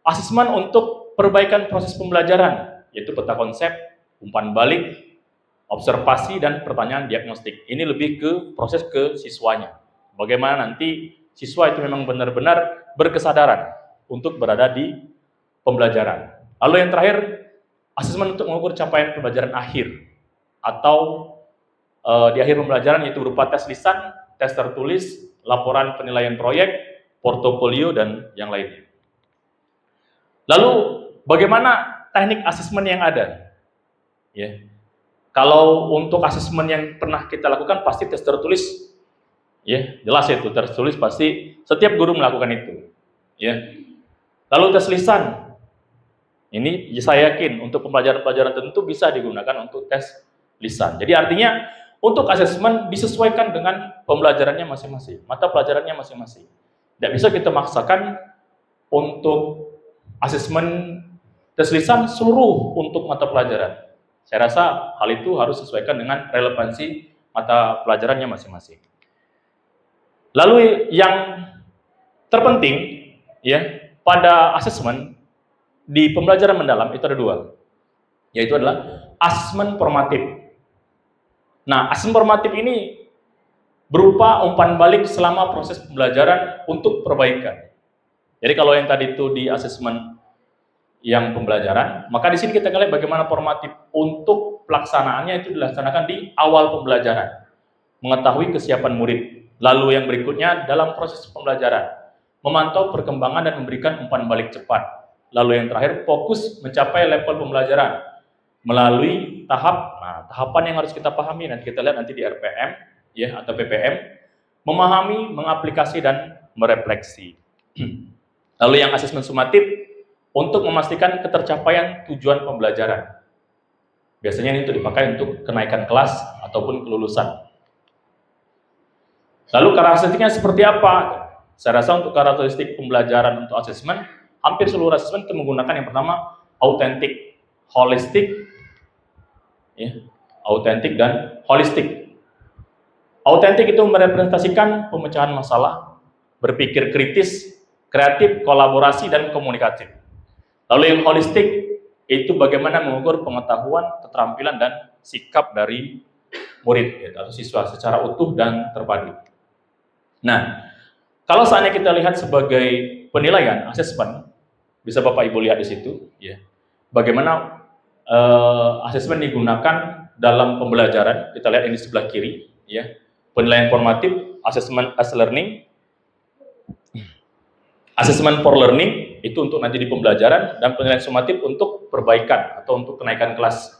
Speaker 3: asesmen untuk perbaikan proses pembelajaran, yaitu peta konsep, umpan balik, observasi, dan pertanyaan diagnostik. Ini lebih ke proses ke siswanya. Bagaimana nanti siswa itu memang benar-benar berkesadaran untuk berada di pembelajaran. Lalu yang terakhir, asesmen untuk mengukur capaian pembelajaran akhir, atau di akhir pembelajaran, yaitu berupa tes lisan, tes tertulis, laporan penilaian proyek, portofolio, dan yang lainnya. Lalu bagaimana teknik asesmen yang ada? Ya. Kalau untuk asesmen yang pernah kita lakukan pasti tes tertulis, ya, jelas itu tes tertulis pasti setiap guru melakukan itu, ya. Lalu tes lisan, ini saya yakin untuk pembelajaran-pembelajaran tertentu bisa digunakan untuk tes lisan. Jadi artinya untuk asesmen disesuaikan dengan pembelajarannya masing-masing, mata pelajarannya masing-masing. Tidak bisa kita maksakan untuk asesmen tes lisan seluruh untuk mata pelajaran. Saya rasa hal itu harus disesuaikan dengan relevansi mata pelajarannya masing-masing. Lalu yang terpenting, ya, pada asesmen di pembelajaran mendalam itu ada 2, yaitu adalah asesmen formatif. Nah, asesmen formatif ini berupa umpan balik selama proses pembelajaran untuk perbaikan. Jadi kalau yang tadi itu di asesmen yang pembelajaran, maka di sini kita lihat bagaimana formatif untuk pelaksanaannya itu dilaksanakan di awal pembelajaran, mengetahui kesiapan murid. Lalu yang berikutnya dalam proses pembelajaran, memantau perkembangan dan memberikan umpan balik cepat. Lalu yang terakhir, fokus mencapai level pembelajaran melalui tahapan yang harus kita pahami, nanti kita lihat nanti di RPM ya atau PPM, memahami, mengaplikasi dan merefleksi. Lalu yang asesmen sumatif untuk memastikan ketercapaian tujuan pembelajaran. Biasanya ini untuk dipakai untuk kenaikan kelas ataupun kelulusan. Lalu karakteristiknya seperti apa? Saya rasa untuk karakteristik pembelajaran untuk asesmen, hampir seluruh asesmen itu menggunakan yang pertama autentik, holistik, ya, autentik dan holistik. Autentik itu merepresentasikan pemecahan masalah, berpikir kritis, kreatif, kolaborasi, dan komunikatif. Lalu yang holistik itu bagaimana mengukur pengetahuan, keterampilan, dan sikap dari murid atau siswa secara utuh dan terpadu. Nah, kalau saatnya kita lihat sebagai penilaian, asesmen, bisa Bapak Ibu lihat di situ, ya, bagaimana asesmen digunakan dalam pembelajaran. Kita lihat ini sebelah kiri, ya, penilaian formatif, asesmen as learning, asesmen for learning itu untuk nanti di pembelajaran, dan penilaian sumatif untuk perbaikan atau untuk kenaikan kelas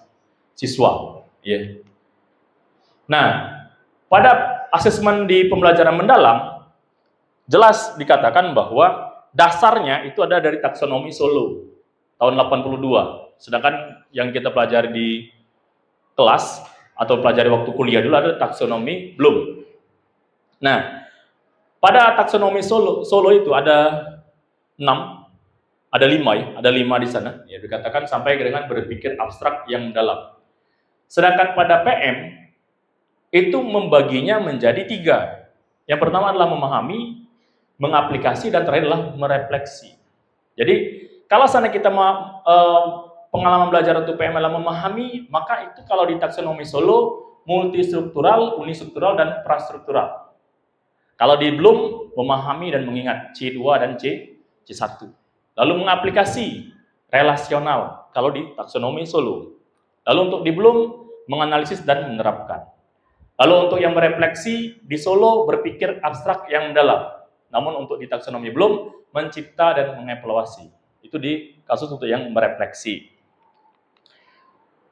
Speaker 3: siswa, ya. Nah, pada asesmen di pembelajaran mendalam jelas dikatakan bahwa dasarnya itu ada dari taksonomi Solo tahun 82. Sedangkan yang kita pelajari di kelas atau pelajari waktu kuliah dulu ada taksonomi Bloom. Nah, pada taksonomi Solo itu ada 5 di sana, ya, dikatakan sampai dengan berpikir abstrak yang mendalam. Sedangkan pada PM itu membaginya menjadi 3. Yang pertama adalah memahami, mengaplikasi, dan terakhir adalah merefleksi. Jadi kalau sana kita pengalaman belajar untuk PM adalah memahami, maka itu kalau di taksonomi Solo multistruktural, unistruktural, dan prastruktural. Kalau di Bloom memahami dan mengingat C2 dan C1. Lalu mengaplikasi relasional kalau di taksonomi Solo. Lalu untuk di Bloom menganalisis dan menerapkan. Lalu untuk yang merefleksi di Solo berpikir abstrak yang mendalam. Namun untuk di taksonomi Bloom mencipta dan mengevaluasi. Itu di kasus untuk yang merefleksi.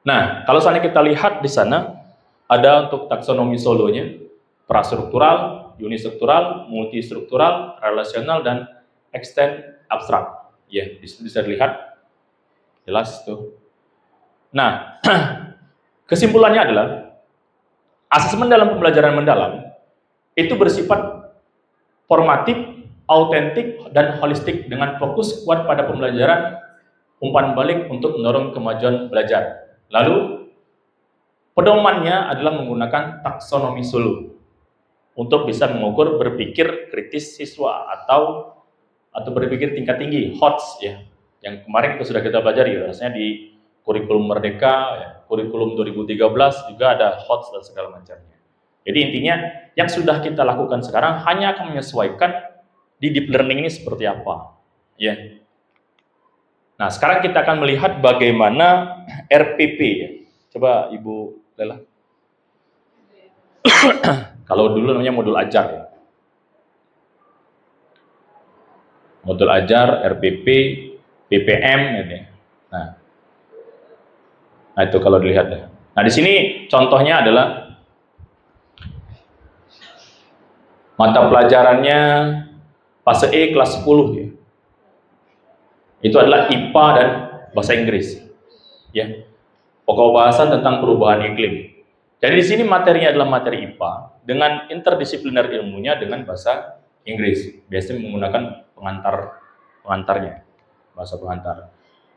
Speaker 3: Nah, kalau misalnya kita lihat di sana ada untuk taksonomi Solonya prastruktural, unistruktural, multistruktural, relasional, dan extend abstrak. Ya, bisa dilihat jelas tuh. Nah, kesimpulannya adalah asesmen dalam pembelajaran mendalam itu bersifat formatif, autentik, dan holistik dengan fokus kuat pada pembelajaran, umpan balik untuk mendorong kemajuan belajar. Lalu pedomannya adalah menggunakan taksonomi Solo untuk bisa mengukur berpikir kritis siswa atau berpikir tingkat tinggi, HOTS, ya, yang kemarin itu sudah kita pelajari, rasanya di kurikulum Merdeka, ya, kurikulum 2013 juga ada HOTS dan segala macamnya. Jadi intinya yang sudah kita lakukan sekarang hanya akan menyesuaikan di deep learning ini seperti apa, ya. Nah, sekarang kita akan melihat bagaimana RPP, ya. Coba Ibu Lela. Kalau dulu namanya modul ajar, ya. Modul ajar, RPP, PPM, ya. Nah, itu kalau dilihat, ya. Nah, di sini contohnya adalah mata pelajarannya fase E kelas 10, ya. Itu adalah IPA dan bahasa Inggris, ya. Pokok bahasan tentang perubahan iklim. Jadi di sini materinya adalah materi IPA dengan interdisipliner ilmunya dengan bahasa Inggris. Biasanya menggunakan pengantarnya, bahasa pengantar.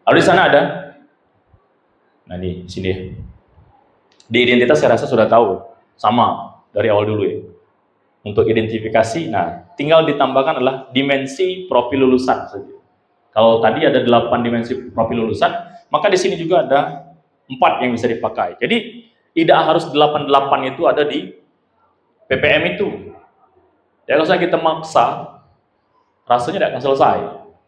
Speaker 3: Lalu di sana ada, nah di sini, di identitas saya rasa sudah tahu, sama dari awal dulu, ya. Untuk identifikasi, nah tinggal ditambahkan adalah dimensi profil lulusan saja. Kalau tadi ada 8 dimensi profil lulusan, maka di sini juga ada 4 yang bisa dipakai. Jadi tidak harus 88 itu ada di PPM itu. Ya, kalau kita maksa, rasanya tidak akan selesai.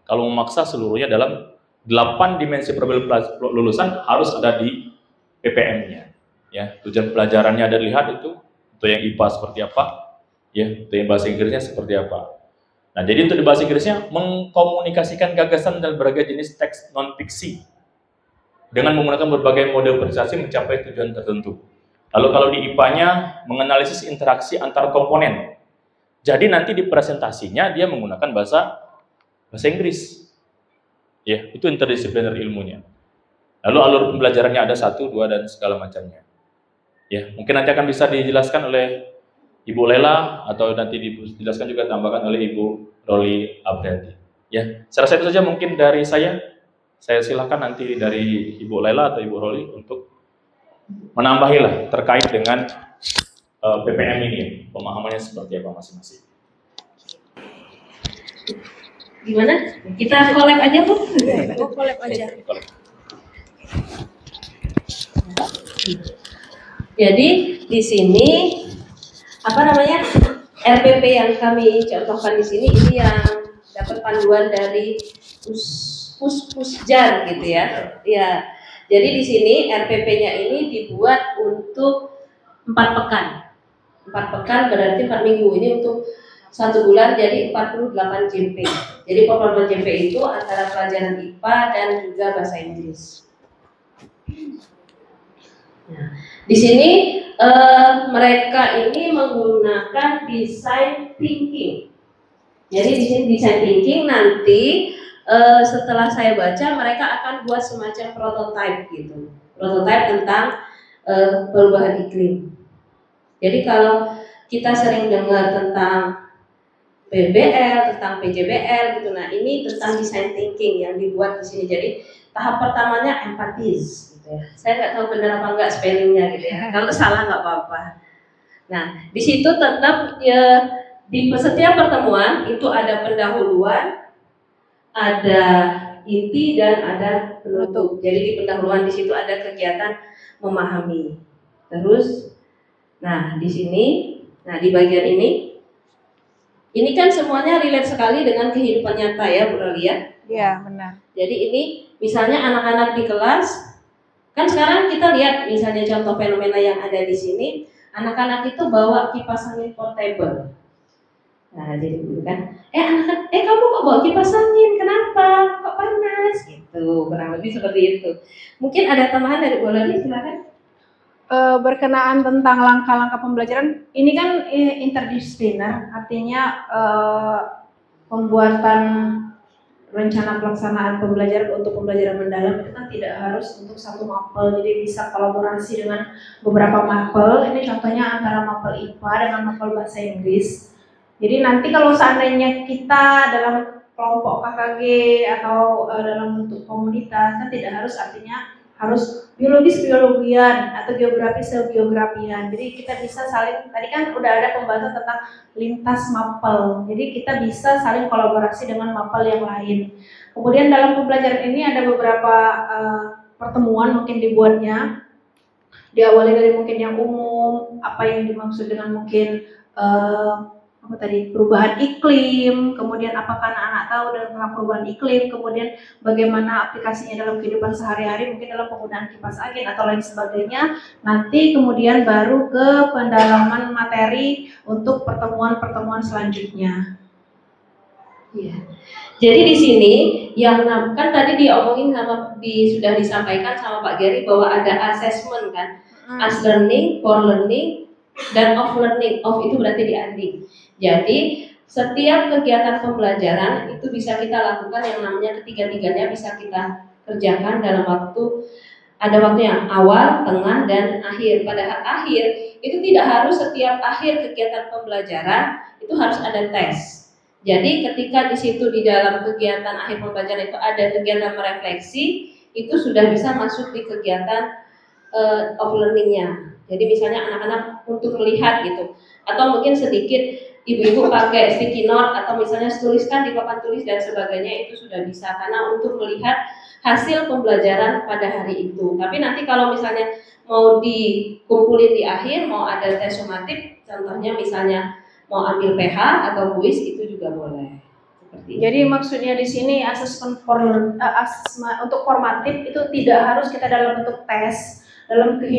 Speaker 3: Kalau memaksa seluruhnya dalam 8 dimensi probabilitas lulusan harus ada di PPM-nya. Ya, tujuan pelajarannya ada dilihat itu. Untuk yang IPA seperti apa, ya, untuk yang bahasa Inggrisnya seperti apa. Nah, jadi untuk di bahasa Inggrisnya mengkomunikasikan gagasan dan berbagai jenis teks non-fiksi dengan menggunakan berbagai model presentasi mencapai tujuan tertentu. Lalu kalau di IPA-nya menganalisis interaksi antar komponen. Jadi nanti di presentasinya dia menggunakan bahasa Inggris. Ya, itu interdisipliner ilmunya. Lalu alur pembelajarannya ada 1, 2 dan segala macamnya. Ya, mungkin nanti akan bisa dijelaskan oleh Ibu Lela atau nanti dijelaskan juga tambahkan oleh Ibu Roli Abrianti. Ya, saya rasa itu saja mungkin dari saya. Saya silakan nanti dari Ibu Lela atau Ibu Roli untuk menambahilah terkait dengan PPM ini, pemahamannya seperti apa masing-masing.
Speaker 2: Gimana? Kita collab aja Bu?
Speaker 6: Collab aja.
Speaker 2: Jadi di sini apa namanya RPP yang kami contohkan di sini ini yang dapat panduan dari Pusjar gitu ya. Ya. Jadi di sini RPP-nya ini dibuat untuk 4 pekan. 4 pekan berarti 4 minggu. Ini untuk 1 bulan jadi 48 JP. Jadi 48 JP itu antara pelajaran IPA dan juga bahasa Inggris. Nah, di sini mereka ini menggunakan design thinking. Jadi di sini design thinking nanti setelah saya baca mereka akan buat semacam prototype gitu. Prototype tentang perubahan iklim. Jadi kalau kita sering dengar tentang PBL, tentang PJBL gitu. Nah, ini tentang design thinking yang dibuat di sini. Jadi tahap pertamanya empatis gitu ya. Saya nggak tahu benar apa enggak spellingnya gitu ya. Kalau salah nggak apa-apa. Nah, di situ tetap ya di setiap pertemuan itu ada pendahuluan, ada inti dan ada penutup. Jadi di pendahuluan di situ ada kegiatan memahami. Terus, nah di sini, nah di bagian ini kan semuanya relate sekali dengan kehidupan nyata ya Bu Roli ya.
Speaker 6: Iya benar.
Speaker 2: Jadi ini misalnya anak-anak di kelas, kan sekarang kita lihat misalnya contoh fenomena yang ada di sini, anak-anak itu bawa kipas angin portable. Nah jadi kan, anak-anak, kamu kok bawa kipas angin? Kenapa? Kok panas? Gitu, kurang lebih seperti itu. Mungkin ada tambahan dari Bu Roli, silakan.
Speaker 6: Berkenaan tentang langkah-langkah pembelajaran, ini kan interdisipliner, artinya pembuatan rencana pelaksanaan pembelajaran untuk pembelajaran mendalam itu kan tidak harus untuk satu mapel, jadi bisa kolaborasi dengan beberapa mapel. Ini contohnya antara mapel IPA dengan mapel bahasa Inggris. Jadi nanti kalau seandainya kita dalam kelompok KKG atau dalam bentuk komunitas kan tidak harus artinya harus biologian atau geografian. Jadi kita bisa saling, tadi kan udah ada pembahasan tentang lintas mapel. Jadi kita bisa saling kolaborasi dengan mapel yang lain. Kemudian dalam pembelajaran ini ada beberapa pertemuan mungkin dibuatnya. Diawali dari mungkin yang umum, apa yang dimaksud dengan mungkin perubahan iklim, kemudian apakah anak-anak tahu tentang perubahan iklim, kemudian bagaimana aplikasinya dalam kehidupan sehari-hari, mungkin dalam penggunaan kipas angin atau lain sebagainya. Nanti kemudian baru ke pendalaman materi untuk pertemuan-pertemuan selanjutnya.
Speaker 2: Ya. Jadi di sini yang kan tadi diomongin sudah disampaikan sama Pak Gary bahwa ada assessment kan, as learning, for learning, dan off learning. Off itu berarti diading. Jadi setiap kegiatan pembelajaran itu bisa kita lakukan yang namanya ketiga-tiganya bisa kita kerjakan dalam ada waktu yang awal, tengah, dan akhir. Pada akhir itu tidak harus setiap akhir kegiatan pembelajaran itu harus ada tes. Jadi ketika di situ di dalam kegiatan akhir pembelajaran itu ada kegiatan merefleksi, itu sudah bisa masuk di kegiatan off learningnya. Jadi misalnya anak-anak untuk melihat gitu, atau mungkin sedikit ibu-ibu pakai sticky note atau misalnya tuliskan di papan tulis dan sebagainya, itu sudah bisa karena untuk melihat hasil pembelajaran pada hari itu. Tapi nanti kalau misalnya mau dikumpulin di akhir, mau ada tes sumatif, contohnya misalnya mau ambil PH atau kuis, itu juga boleh.
Speaker 6: Jadi maksudnya di sini asesmen untuk formatif itu tidak harus kita dalam bentuk tes, dalam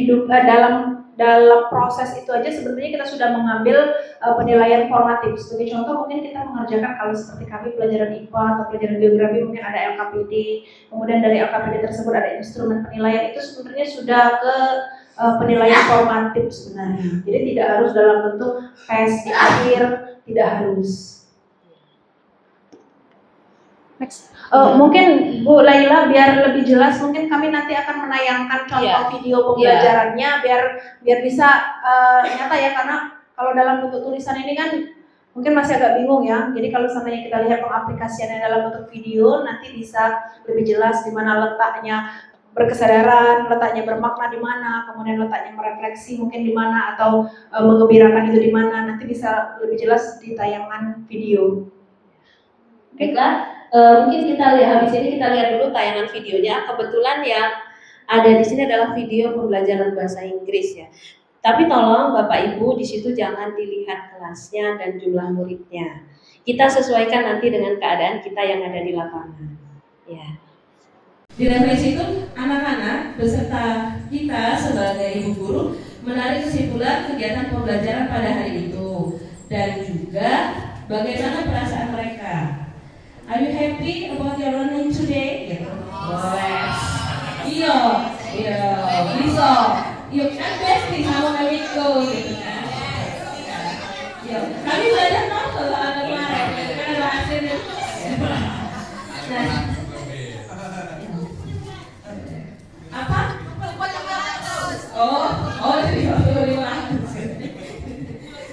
Speaker 6: dalam proses itu aja sebenarnya kita sudah mengambil penilaian formatif. Sebagai contoh mungkin kita mengerjakan kalau seperti kami pelajaran IPA atau pelajaran geografi mungkin ada LKPD, kemudian dari LKPD tersebut ada instrumen penilaian, itu sebenarnya sudah ke penilaian formatif sebenarnya. Jadi tidak harus dalam bentuk tes di akhir, tidak harus. Next. Mungkin Bu Laila biar lebih jelas mungkin kami nanti akan menayangkan contoh video pembelajarannya biar bisa nyata ya, karena kalau dalam bentuk tulisan ini kan mungkin masih agak bingung ya. Jadi kalau seandainya kita lihat pengaplikasiannya dalam bentuk video nanti bisa lebih jelas di mana letaknya berkesadaran, letaknya bermakna di mana, kemudian letaknya merefleksi mungkin di mana atau menggembirakan itu di mana, nanti bisa lebih jelas di tayangan video.
Speaker 2: Baiklah. Mungkin kita lihat habis ini kita lihat dulu tayangan videonya. Kebetulan yang ada di sini adalah video pembelajaran bahasa Inggris ya. Tapi tolong Bapak Ibu di situ jangan dilihat kelasnya dan jumlah muridnya. Kita sesuaikan nanti dengan keadaan kita yang ada di lapangan. Ya. Di referensi itu anak-anak beserta kita sebagai ibu guru menarik kesimpulan kegiatan pembelajaran pada hari itu dan juga bagaimana perasaan mereka. Are you happy about your learning today? Gitu. Iya, bisa. Yuk, kan besti sama kami itu, gitu kan? Yuk, kami belajar kalau ada kemarin, kan ada hasilnya. Nah, apa? Oh, jadi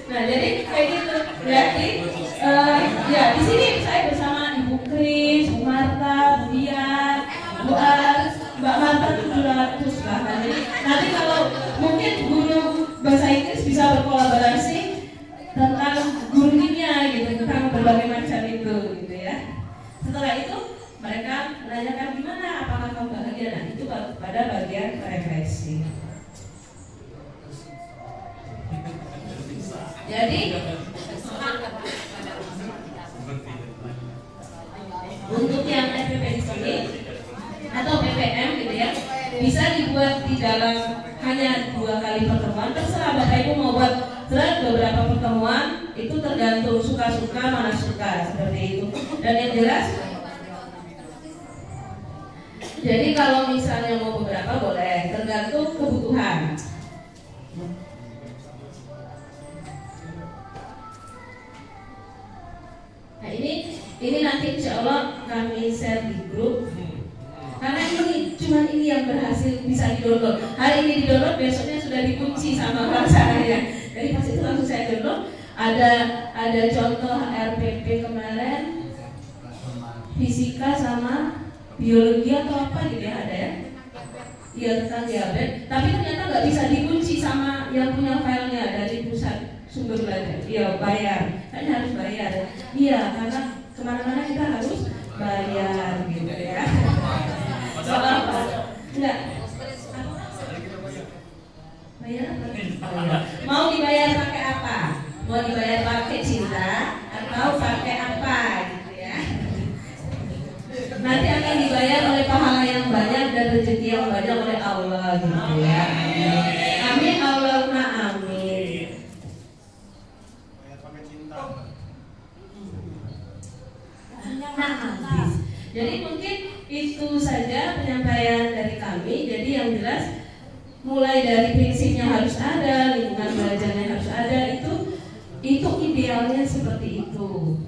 Speaker 2: nah, jadi kayak gitu. Berarti, ya di sini saya bersama Ibu Kris, Bu Marta, Bu Dian, Bu Ar, Mbak Marta itu juga terus bahkan. Jadi nanti kalau mungkin guru bahasa Inggris bisa berkolaborasi tentang guru kimia gitu, tentang berbagai macam itu gitu ya. Setelah itu mereka menanyakan gimana, apakah kamu bahagia? Nah itu pada bagian refleksi. Jadi untuk yang SPP di sini atau PPM gitu ya, bisa dibuat di dalam hanya 2 kali pertemuan. Terserah Bapak Ibu mau buat beberapa pertemuan, itu tergantung suka-suka mana suka seperti itu. Dan yang jelas, jadi kalau misalnya mau beberapa boleh, tergantung kebutuhan. Nah ini nanti insya Allah kami share di grup. Karena cuma ini yang berhasil bisa di-download. Hari ini di-download, besoknya sudah dikunci sama Pak saya. Jadi pas itu langsung saya download. Ada contoh RPP kemarin, fisika sama biologi atau apa gitu ya, ada ya. Iya tentang diabetes. Tapi ternyata nggak bisa dikunci sama yang punya filenya dari pusat sumber belajar. Iya bayar, kan harus bayar. Iya karena kemana-mana kita harus bayar gitu ya. Soal apa? Enggak. Bayar apa? Mau dibayar pakai apa? Mau dibayar pakai cinta atau pakai apa gitu ya? Nanti akan dibayar oleh pahala yang banyak dan rezeki yang banyak oleh Allah gitu ya. Amin Allahumma amin. Nah, habis. Jadi mungkin itu saja penyampaian dari kami. Jadi yang jelas mulai dari prinsipnya harus ada, lingkungan belajarnya harus ada, itu idealnya seperti itu.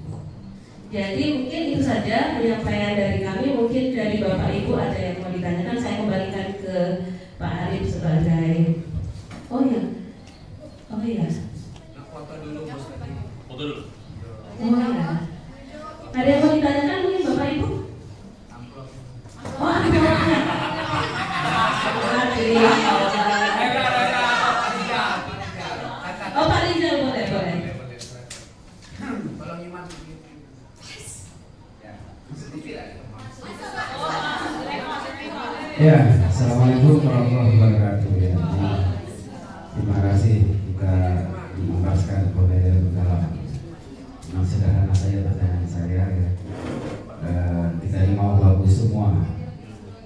Speaker 2: Jadi mungkin itu saja penyampaian dari kami. Mungkin dari Bapak Ibu ada yang mau ditanyakan, saya kembalikan ke Pak Arif sebagai oh ya. Foto dulu. Oh ya. Ada yang mau ditanyakan mungkin Bapak Ibu? Oh, amplopnya. Oh, Pak Rizal boleh.
Speaker 7: Ya, assalamualaikum warahmatullahi wabarakatuh. Ya, terima kasih kita diimbaskan oleh dalam. Memang sederhana saja pertanyaan saya ya. Kita ini mau bagus semua.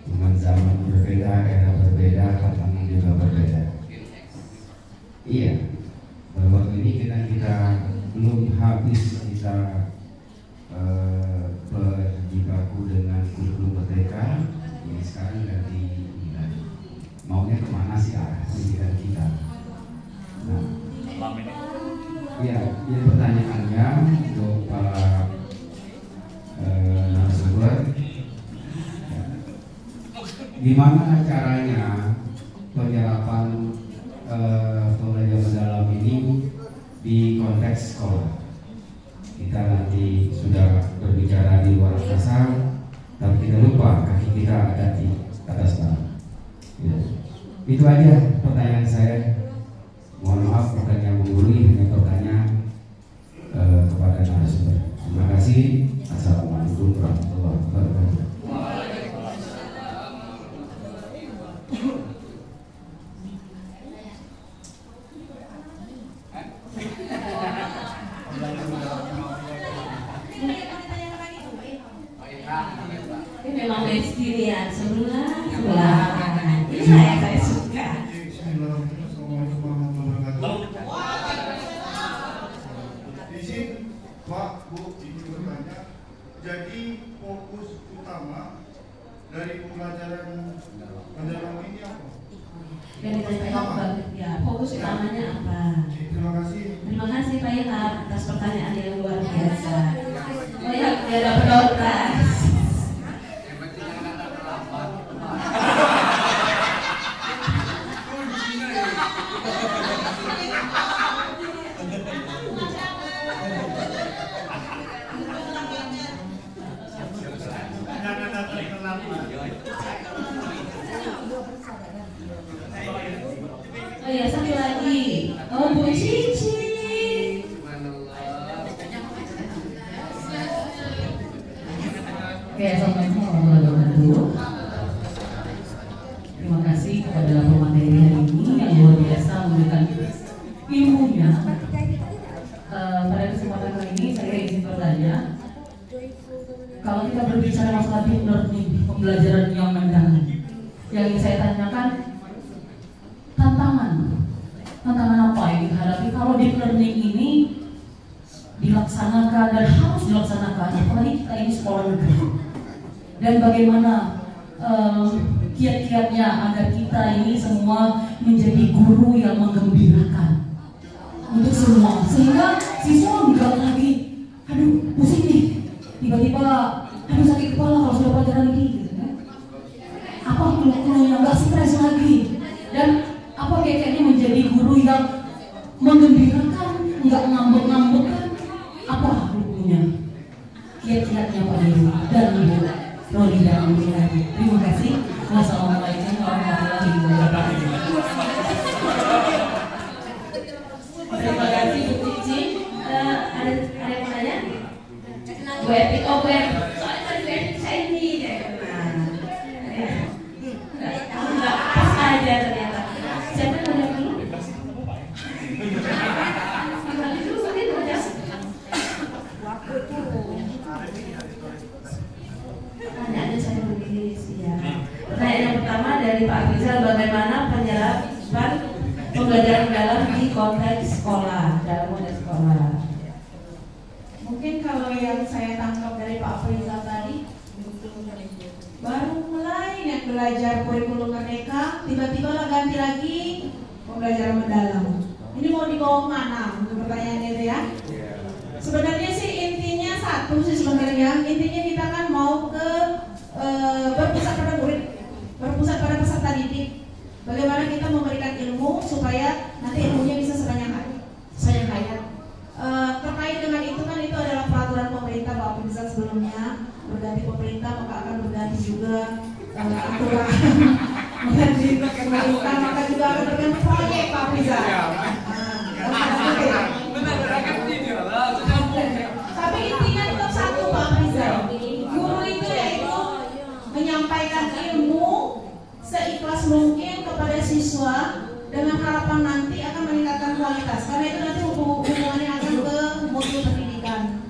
Speaker 7: Dengan zaman berbeda, era berbeda, tantangan juga berbeda. Iya, waktu ini kita belum habis kita berjibaku dengan kurikulum merdeka. Ini sekarang ganti nilai. Maunya kemana sih arah pendidikan kita? Nah, iya, ini pertanyaannya untuk para narasumber. Gimana caranya penyerapan pembelajaran mendalam ini di konteks sekolah? Kita nanti sudah berbicara di luar kasar, tapi kita lupa kaki kita ada di atas tanah. Ya. Itu aja pertanyaan saya. Mohon maaf bukan yang menggurui, hanya pertanyaan kepada narasumber. Terima kasih. Assalamualaikum warahmatullahi wabarakatuh.
Speaker 2: Ini memang bestirian sebelah. Ini saya suka.
Speaker 8: Izin Pak, Bu, izin bertanya. Jadi fokus utama dari pembelajaran mendalam ini apa?
Speaker 2: Yang ditanya ya, fokus utamanya apa?
Speaker 8: Terima kasih.
Speaker 2: Terima kasih Pak Ilham atas pertanyaan yang luar biasa. Oh ya, dia dapat notas. Oh ya, satu lagi. Oh, Bu Cici. Oke, assalamualaikum warahmatullahi wabarakatuh. Terima kasih kepada pemateri hari ini yang luar biasa memberikan ilmunya. Pada kesempatan kali ini saya izin bertanya, kalau kita berbicara masalah deep learning, pembelajaran yang mendalam, yang ingin saya tanyakan, tantangan apa yang dihadapi kalau deep learning ini dilaksanakan dan harus dilaksanakan, apalagi kita ini sekolah negeri, dan bagaimana kiat-kiatnya agar kita ini semua menjadi guru yang menggembirakan untuk semua, sehingga siswa nggak lagi aduh pusing nih, tiba-tiba aduh sakit kepala kalau sudah pelajaran ini gitu, kan? Apa clue-cluenya, nggak stres lagi, dan apa kayaknya menjadi guru yang menggembirakan, nggak ngambek-ngambekkan, apa clue-cluenya, kiat-kiatnya Pak Dewi dan Ibu Roli dan Ibu Lagi. Terima kasih. Wassalamualaikum warahmatullahi wabarakatuh. Terima kasih Bu Cici. Ada yang mau nanya? Bu Epi, oh Bu Epi. Soalnya tadi Bu Epi saya ini deh. Enggak pas aja ternyata. Siapa yang nanya dulu? Gimana dulu mungkin aja. Pertanyaannya saya berdiri siap. Pertanyaan yang pertama dari Pak Rizal, bagaimana penyerapan pembelajaran mendalam di konteks sekolah, dalam konteks sekolah?
Speaker 6: Mungkin kalau yang saya tangkap dari Pak Rizal tadi, baru mulai yang belajar kurikulum merdeka, tiba-tiba lah ganti lagi pembelajaran mendalam. Ini mau dibawa kemana? Untuk pertanyaannya itu ya. Sebenarnya sih intinya satu sih sebenarnya, intinya kita kan mau ke berpusat pada murid, berpusat pada peserta didik. Bagaimana kita memberikan ilmu supaya nanti ilmunya bisa sebanyak kaya. Terkait dengan itu kan itu adalah peraturan pemerintah Pak Rizal sebelumnya. Berganti pemerintah maka akan berganti juga aturan. Berganti pemerintah maka juga akan berganti proyek Pak Rizal. Tapi intinya tetap satu Pak Rizal. Guru itu yaitu menyampaikan ilmu seikhlas mungkin kepada siswa dengan harapan nanti akan meningkatkan kualitas. Karena itu nanti hubungannya akan ke mutu pendidikan.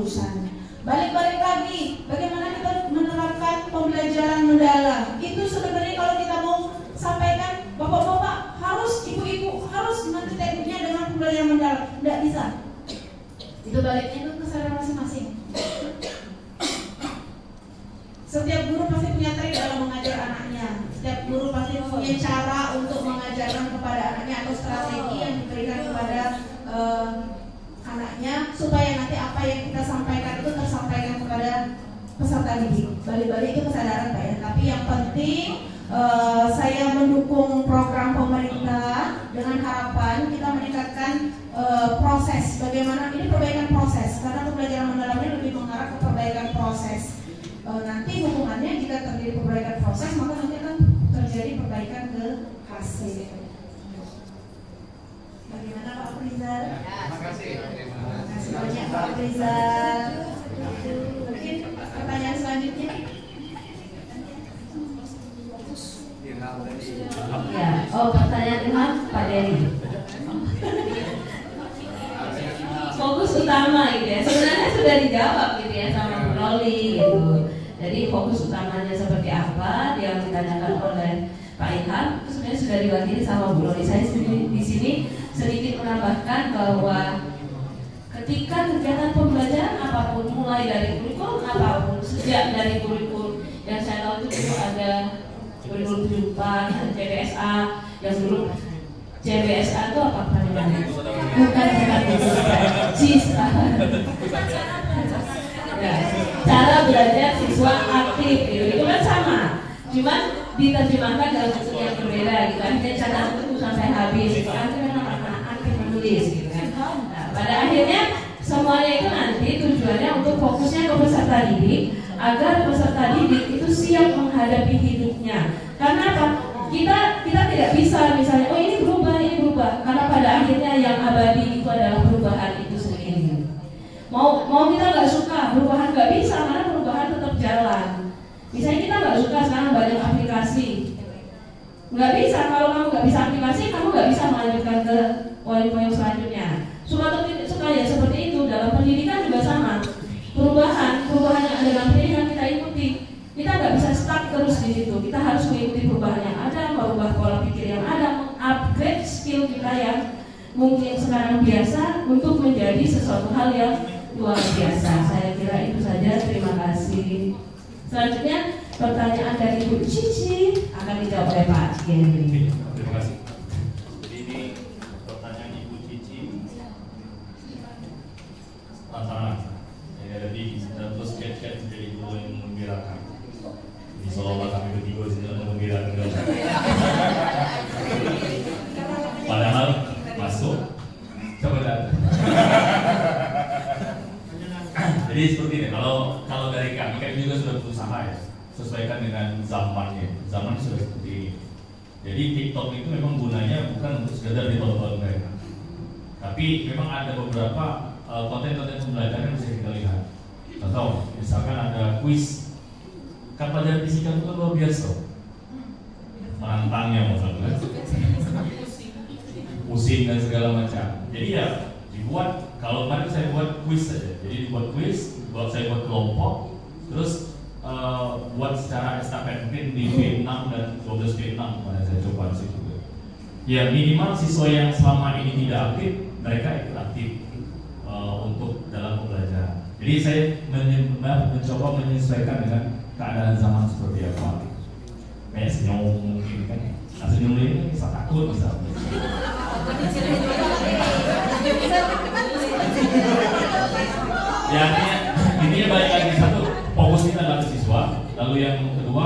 Speaker 6: jurusan. Balik-balik lagi, bagaimana kita menerapkan pembelajaran mendalam. Itu sebenarnya kalau kita mau sampaikan, bapak-bapak harus, ibu-ibu harus nanti tekniknya dengan pembelajaran mendalam. Tidak bisa. Itu baliknya itu kesadaran masing-masing. Setiap guru pasti punya trik dalam mengajar anaknya. Setiap guru pasti punya cara untuk mengajarkan kepada anaknya atau strategi yang diberikan kepada anaknya supaya nanti apa yang kita sampaikan itu tersampaikan kepada peserta didik. Balik-balik itu kesadaran Pak ya. Tapi yang penting saya mendukung program pemerintah dengan harapan kita meningkatkan proses. Bagaimana ini perbaikan proses karena pembelajaran mendalamnya lebih mengarah ke perbaikan proses. Nanti hubungannya jika terjadi perbaikan proses maka nanti akan terjadi perbaikan ke hasil. Bagaimana Pak Rizal? Terima kasih banyak Pak Rizal. Mungkin pertanyaan selanjutnya.
Speaker 2: Ya, pertanyaan Ilham Pak Dery. Fokus utama gitu ya. Sebenarnya sudah dijawab gitu ya sama Bu Loli gitu. Jadi fokus utamanya seperti apa yang ditanyakan oleh Pak Ilham itu sebenarnya sudah diwakili sama Bu Loli. Saya sendiri di sini sedikit menambahkan bahwa ketika kegiatan pembelajaran apapun, mulai dari kurikulum apapun, sejak dari kurikulum yang saya tahu itu dulu ada kurikulum 74, CBSA, yang dulu CBSA itu apa namanya? Bukan JIS. Ya, cara belajar siswa aktif itu kan sama, cuman diterjemahkan dalam bentuk yang berbeda gitu. Akhirnya cara itu sampai habis, kan memang anak aktif menulis gitu kan. Nah, pada akhirnya semuanya itu nanti tujuannya untuk fokusnya ke peserta didik agar peserta didik itu siap menghadapi hidupnya. Karena apa? Kita tidak bisa misalnya, oh ini berubah, karena pada akhirnya yang abadi itu adalah perubahan itu sendiri. Mau kita nggak suka perubahan nggak bisa, karena perubahan tetap jalan. Misalnya kita nggak suka sekarang banyak aplikasi, nggak bisa. Kalau kamu nggak bisa aplikasi, kamu nggak bisa melanjutkan ke poin-poin selanjutnya. Suka atau tidak suka ya seperti itu. Dalam pendidikan juga sama. Perubahan yang ada dalam pendidikan kita ikuti. Kita nggak bisa stuck terus di situ. Kita harus mengikuti perubahan yang ada, merubah pola pikir yang ada, mengupgrade skill kita yang mungkin sekarang biasa untuk menjadi sesuatu hal yang luar biasa. Saya kira itu saja. Terima kasih. Selanjutnya pertanyaan dari Bu Cici akan dijawab oleh Pak Genry.
Speaker 3: Terima kasih. Jadi ini pertanyaan Ibu Cici. Tantangan. Jadi kita terus chat menjadi guru yang mengembirakan. Ini seolah-olah kami bertiga di sini mengembirakan. Padahal masuk. Coba lihat. Jadi seperti ini. Kalau dari kami juga sudah berusaha ya, sesuaikan dengan zamannya. Zamannya sudah seperti ini. Jadi TikTok itu memang gunanya bukan untuk sekedar ditonton mereka, tapi memang ada beberapa konten-konten pembelajaran yang bisa kita lihat. Contoh, misalkan ada kuis. Kan pelajaran fisika itu kan luar biasa, menantangnya maksudnya, pusing dan segala macam. Jadi ya dibuat. Kalau kemarin saya buat kuis saja, jadi dibuat kuis, saya buat kelompok, terus buat secara estafet mungkin di B6 dan 12 B6 kemarin saya coba di situ. Ya minimal siswa yang selama ini tidak aktif, mereka ikut aktif untuk dalam pembelajaran. Jadi saya mencoba menyesuaikan dengan keadaan zaman seperti apa. Kayak senyum mungkin kan, nah senyum ini bisa takut misalnya. Ya intinya balik lagi, satu fokus kita adalah siswa, lalu yang kedua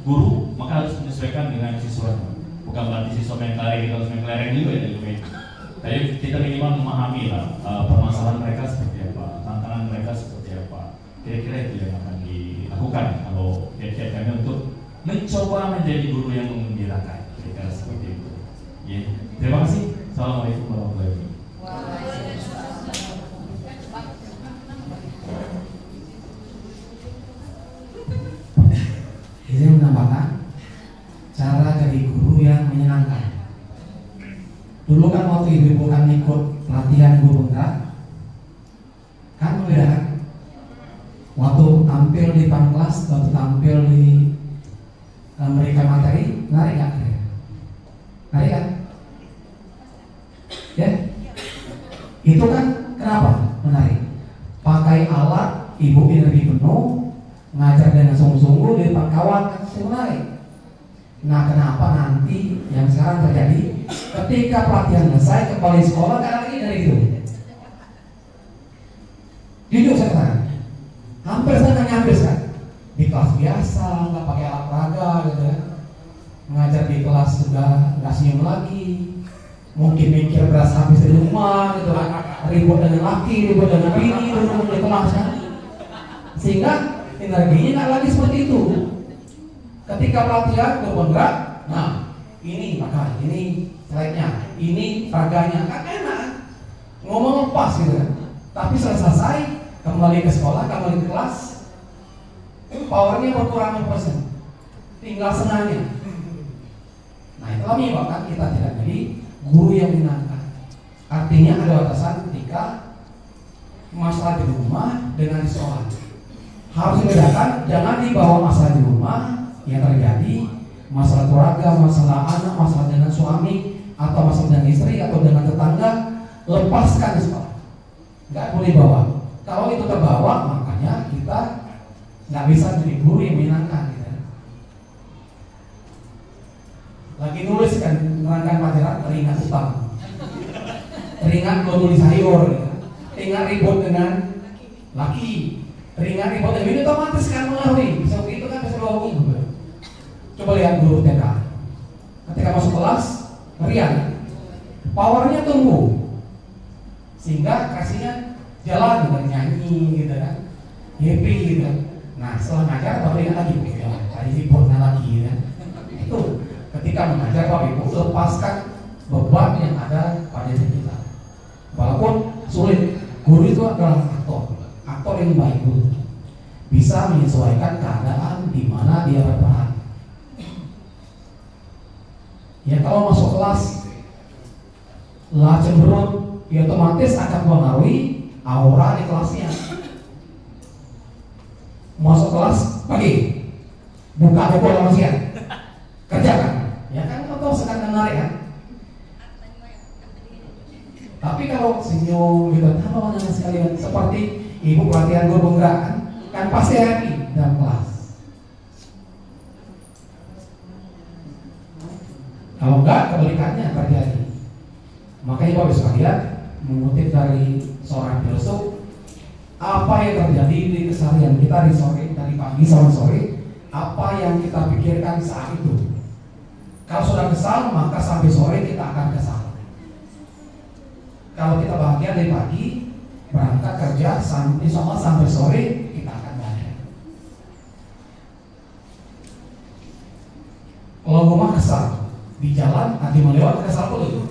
Speaker 3: guru, maka harus menyesuaikan dengan siswa. Bukan berarti siswa main kelereng kita harus main kelereng juga ya. Tapi kita minimal memahami lah permasalahan mereka seperti apa, tantangan mereka seperti apa. Kira-kira itu yang akan dilakukan kalau kiat-kiat kami untuk mencoba menjadi guru yang menggembirakan. Kira-kira seperti itu. Ya. Terima kasih. Assalamualaikum warahmatullahi wabarakatuh.
Speaker 7: Ini menambahkan cara jadi guru yang menyenangkan. Dulu kan waktu ibu kan ikut pelatihan guru kan membedakan
Speaker 9: Waktu tampil di depan kelas, waktu tampil di memberikan materi, menarik nggak? Menarik kan? Ya, itu kan kenapa menarik? Pakai alat, ibu energi penuh, ngajar dengan sungguh-sungguh di depan kawan, kan menarik. Nah, kenapa nanti yang sekarang terjadi ketika pelatihan selesai kembali sekolah nggak lagi dari itu? Jujur saya katakan, hampir saya nyampe kan di kelas biasa nggak pakai alat peraga gitu ya, mengajar di kelas sudah nggak senyum lagi, mungkin mikir beras habis di rumah gitu kan, ribut dengan laki, ribut dengan bini di kelas kan, sehingga energinya nggak lagi seperti itu. Ketika pelatihan bergerak, nah ini maka ini slide-nya, ini raganya kan enak, ngomong lepas gitu kan. Tapi selesai kembali ke sekolah, kembali ke kelas, powernya berkurang 1%, tinggal setengahnya. Nah itulah menyebabkan kita tidak jadi guru yang menyenangkan. Artinya ada batasan ketika masalah di rumah dengan di sekolah. Harus dibedakan, jangan dibawa masalah di rumah yang terjadi, masalah keluarga, masalah anak, masalah dengan suami, atau masalah dengan istri, atau dengan tetangga, lepaskan di sekolah. Nggak boleh bawa. Kalau itu terbawa, makanya kita nggak bisa jadi guru yang menyenangkan. Gitu. Lagi nulis kan, menerangkan pelajaran, teringat utang, teringat beli sayur, gitu. Teringat ribut dengan laki, teringat ribut dengan ini, otomatis kan mengaruhi. Bisa begitu kan bisa 2 minggu. Coba lihat guru TK, ketika masuk kelas, meriang, powernya tumbuh, sehingga kasihnya jalan gitu, nyanyi gitu kan, happy gitu. Nah setelah ngajar baru ingat lagi, ya tadi reportnya lagi gitu kan. Itu ketika mengajar Bapak Ibu, lepaskan beban yang ada pada diri kita. Walaupun sulit, guru itu adalah aktor yang baik, guru bisa menyesuaikan keadaan di mana dia berperan. Ya kalau masuk kelas lah cemberut, ya otomatis akan mempengaruhi aura di kelasnya. Masuk kelas pagi, buka buku lama siang, kerjakan, ya kan atau sedang menarik kan. Tapi kalau senyum gitu, halo anak sekalian, seperti ibu pelatihan guru penggerak kan pasti happy dalam kelas. Kalau enggak, kebalikannya terjadi. Makanya Bapak sekalian, mengutip dari seorang filsuf, apa yang terjadi di keseharian kita di sore, dari pagi sampai sore, apa yang kita pikirkan saat itu. Kalau sudah kesal, maka sampai sore kita akan kesal. Kalau kita bahagia dari pagi, berangkat kerja, insya Allah sampai sore kita akan bahagia. Kalau rumah kesal, di jalan ada yang melewat kesal dulu,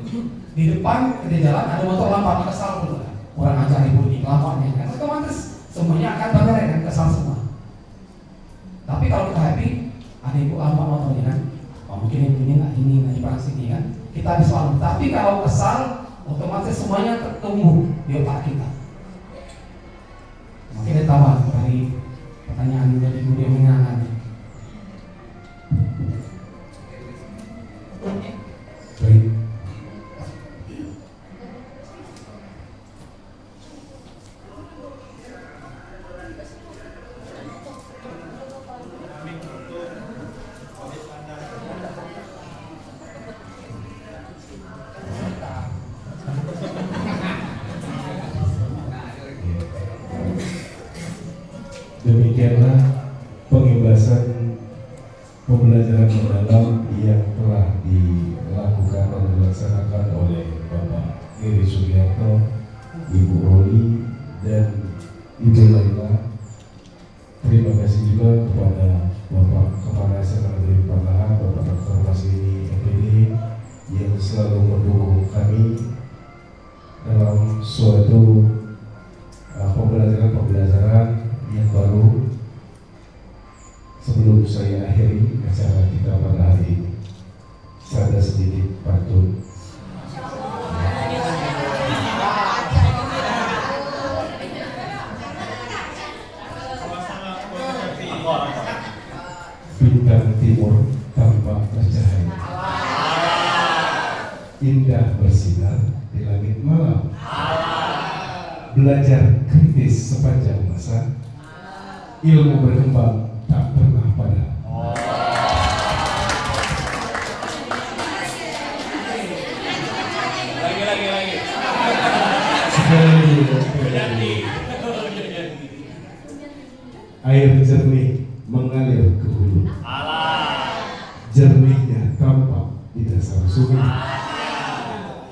Speaker 9: di depan di jalan ada motor lambat kesal dulu, orang ajar ibu di lambatnya kan otomatis semuanya akan bergerak kan, kesal semua. Tapi kalau kita happy, ada ibu lambat motornya kan, oh, mungkin ini nggak sini kan, kita bisa lalu. Tapi kalau kesal, otomatis semuanya tertumbuh di otak kita. Mungkin ditambah dari pertanyaan dari guru yang menyenangkan. Baik.
Speaker 1: Demikianlah pengimbasan pembelajaran mendalam yang telah dilakukan dan dilaksanakan oleh Bapak Eri Sugiarto, Ibu Roli, dan Ibu Laila. Terima kasih juga kepada Bapak Kepala Sekretariat Parlaha, Bapak Dr. Masini MPD, yang selalu mendukung kami dalam suatu pembelajaran yang baru. Sebelum saya akhiri acara kita pada hari ini, saya ada sedikit pantun.
Speaker 10: timur tanpa bercahaya. Indah bersinar di langit malam. Belajar kritis sepanjang masa. Ilmu berkembang tak pernah padam.
Speaker 3: Lagi.
Speaker 10: Sekali. Air jernih mengalir ke hulu. Jernihnya tampak di dasar sungai.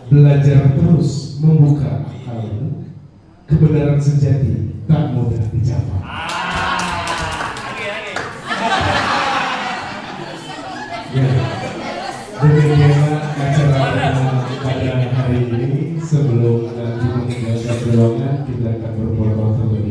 Speaker 10: Belajar terus membuka akalmu. Kebenaran sejati tak mudah dicapai. Ya, demikianlah acara pada hari ini. Sebelum nanti meninggalkan ruangan, kita akan berfoto terlebih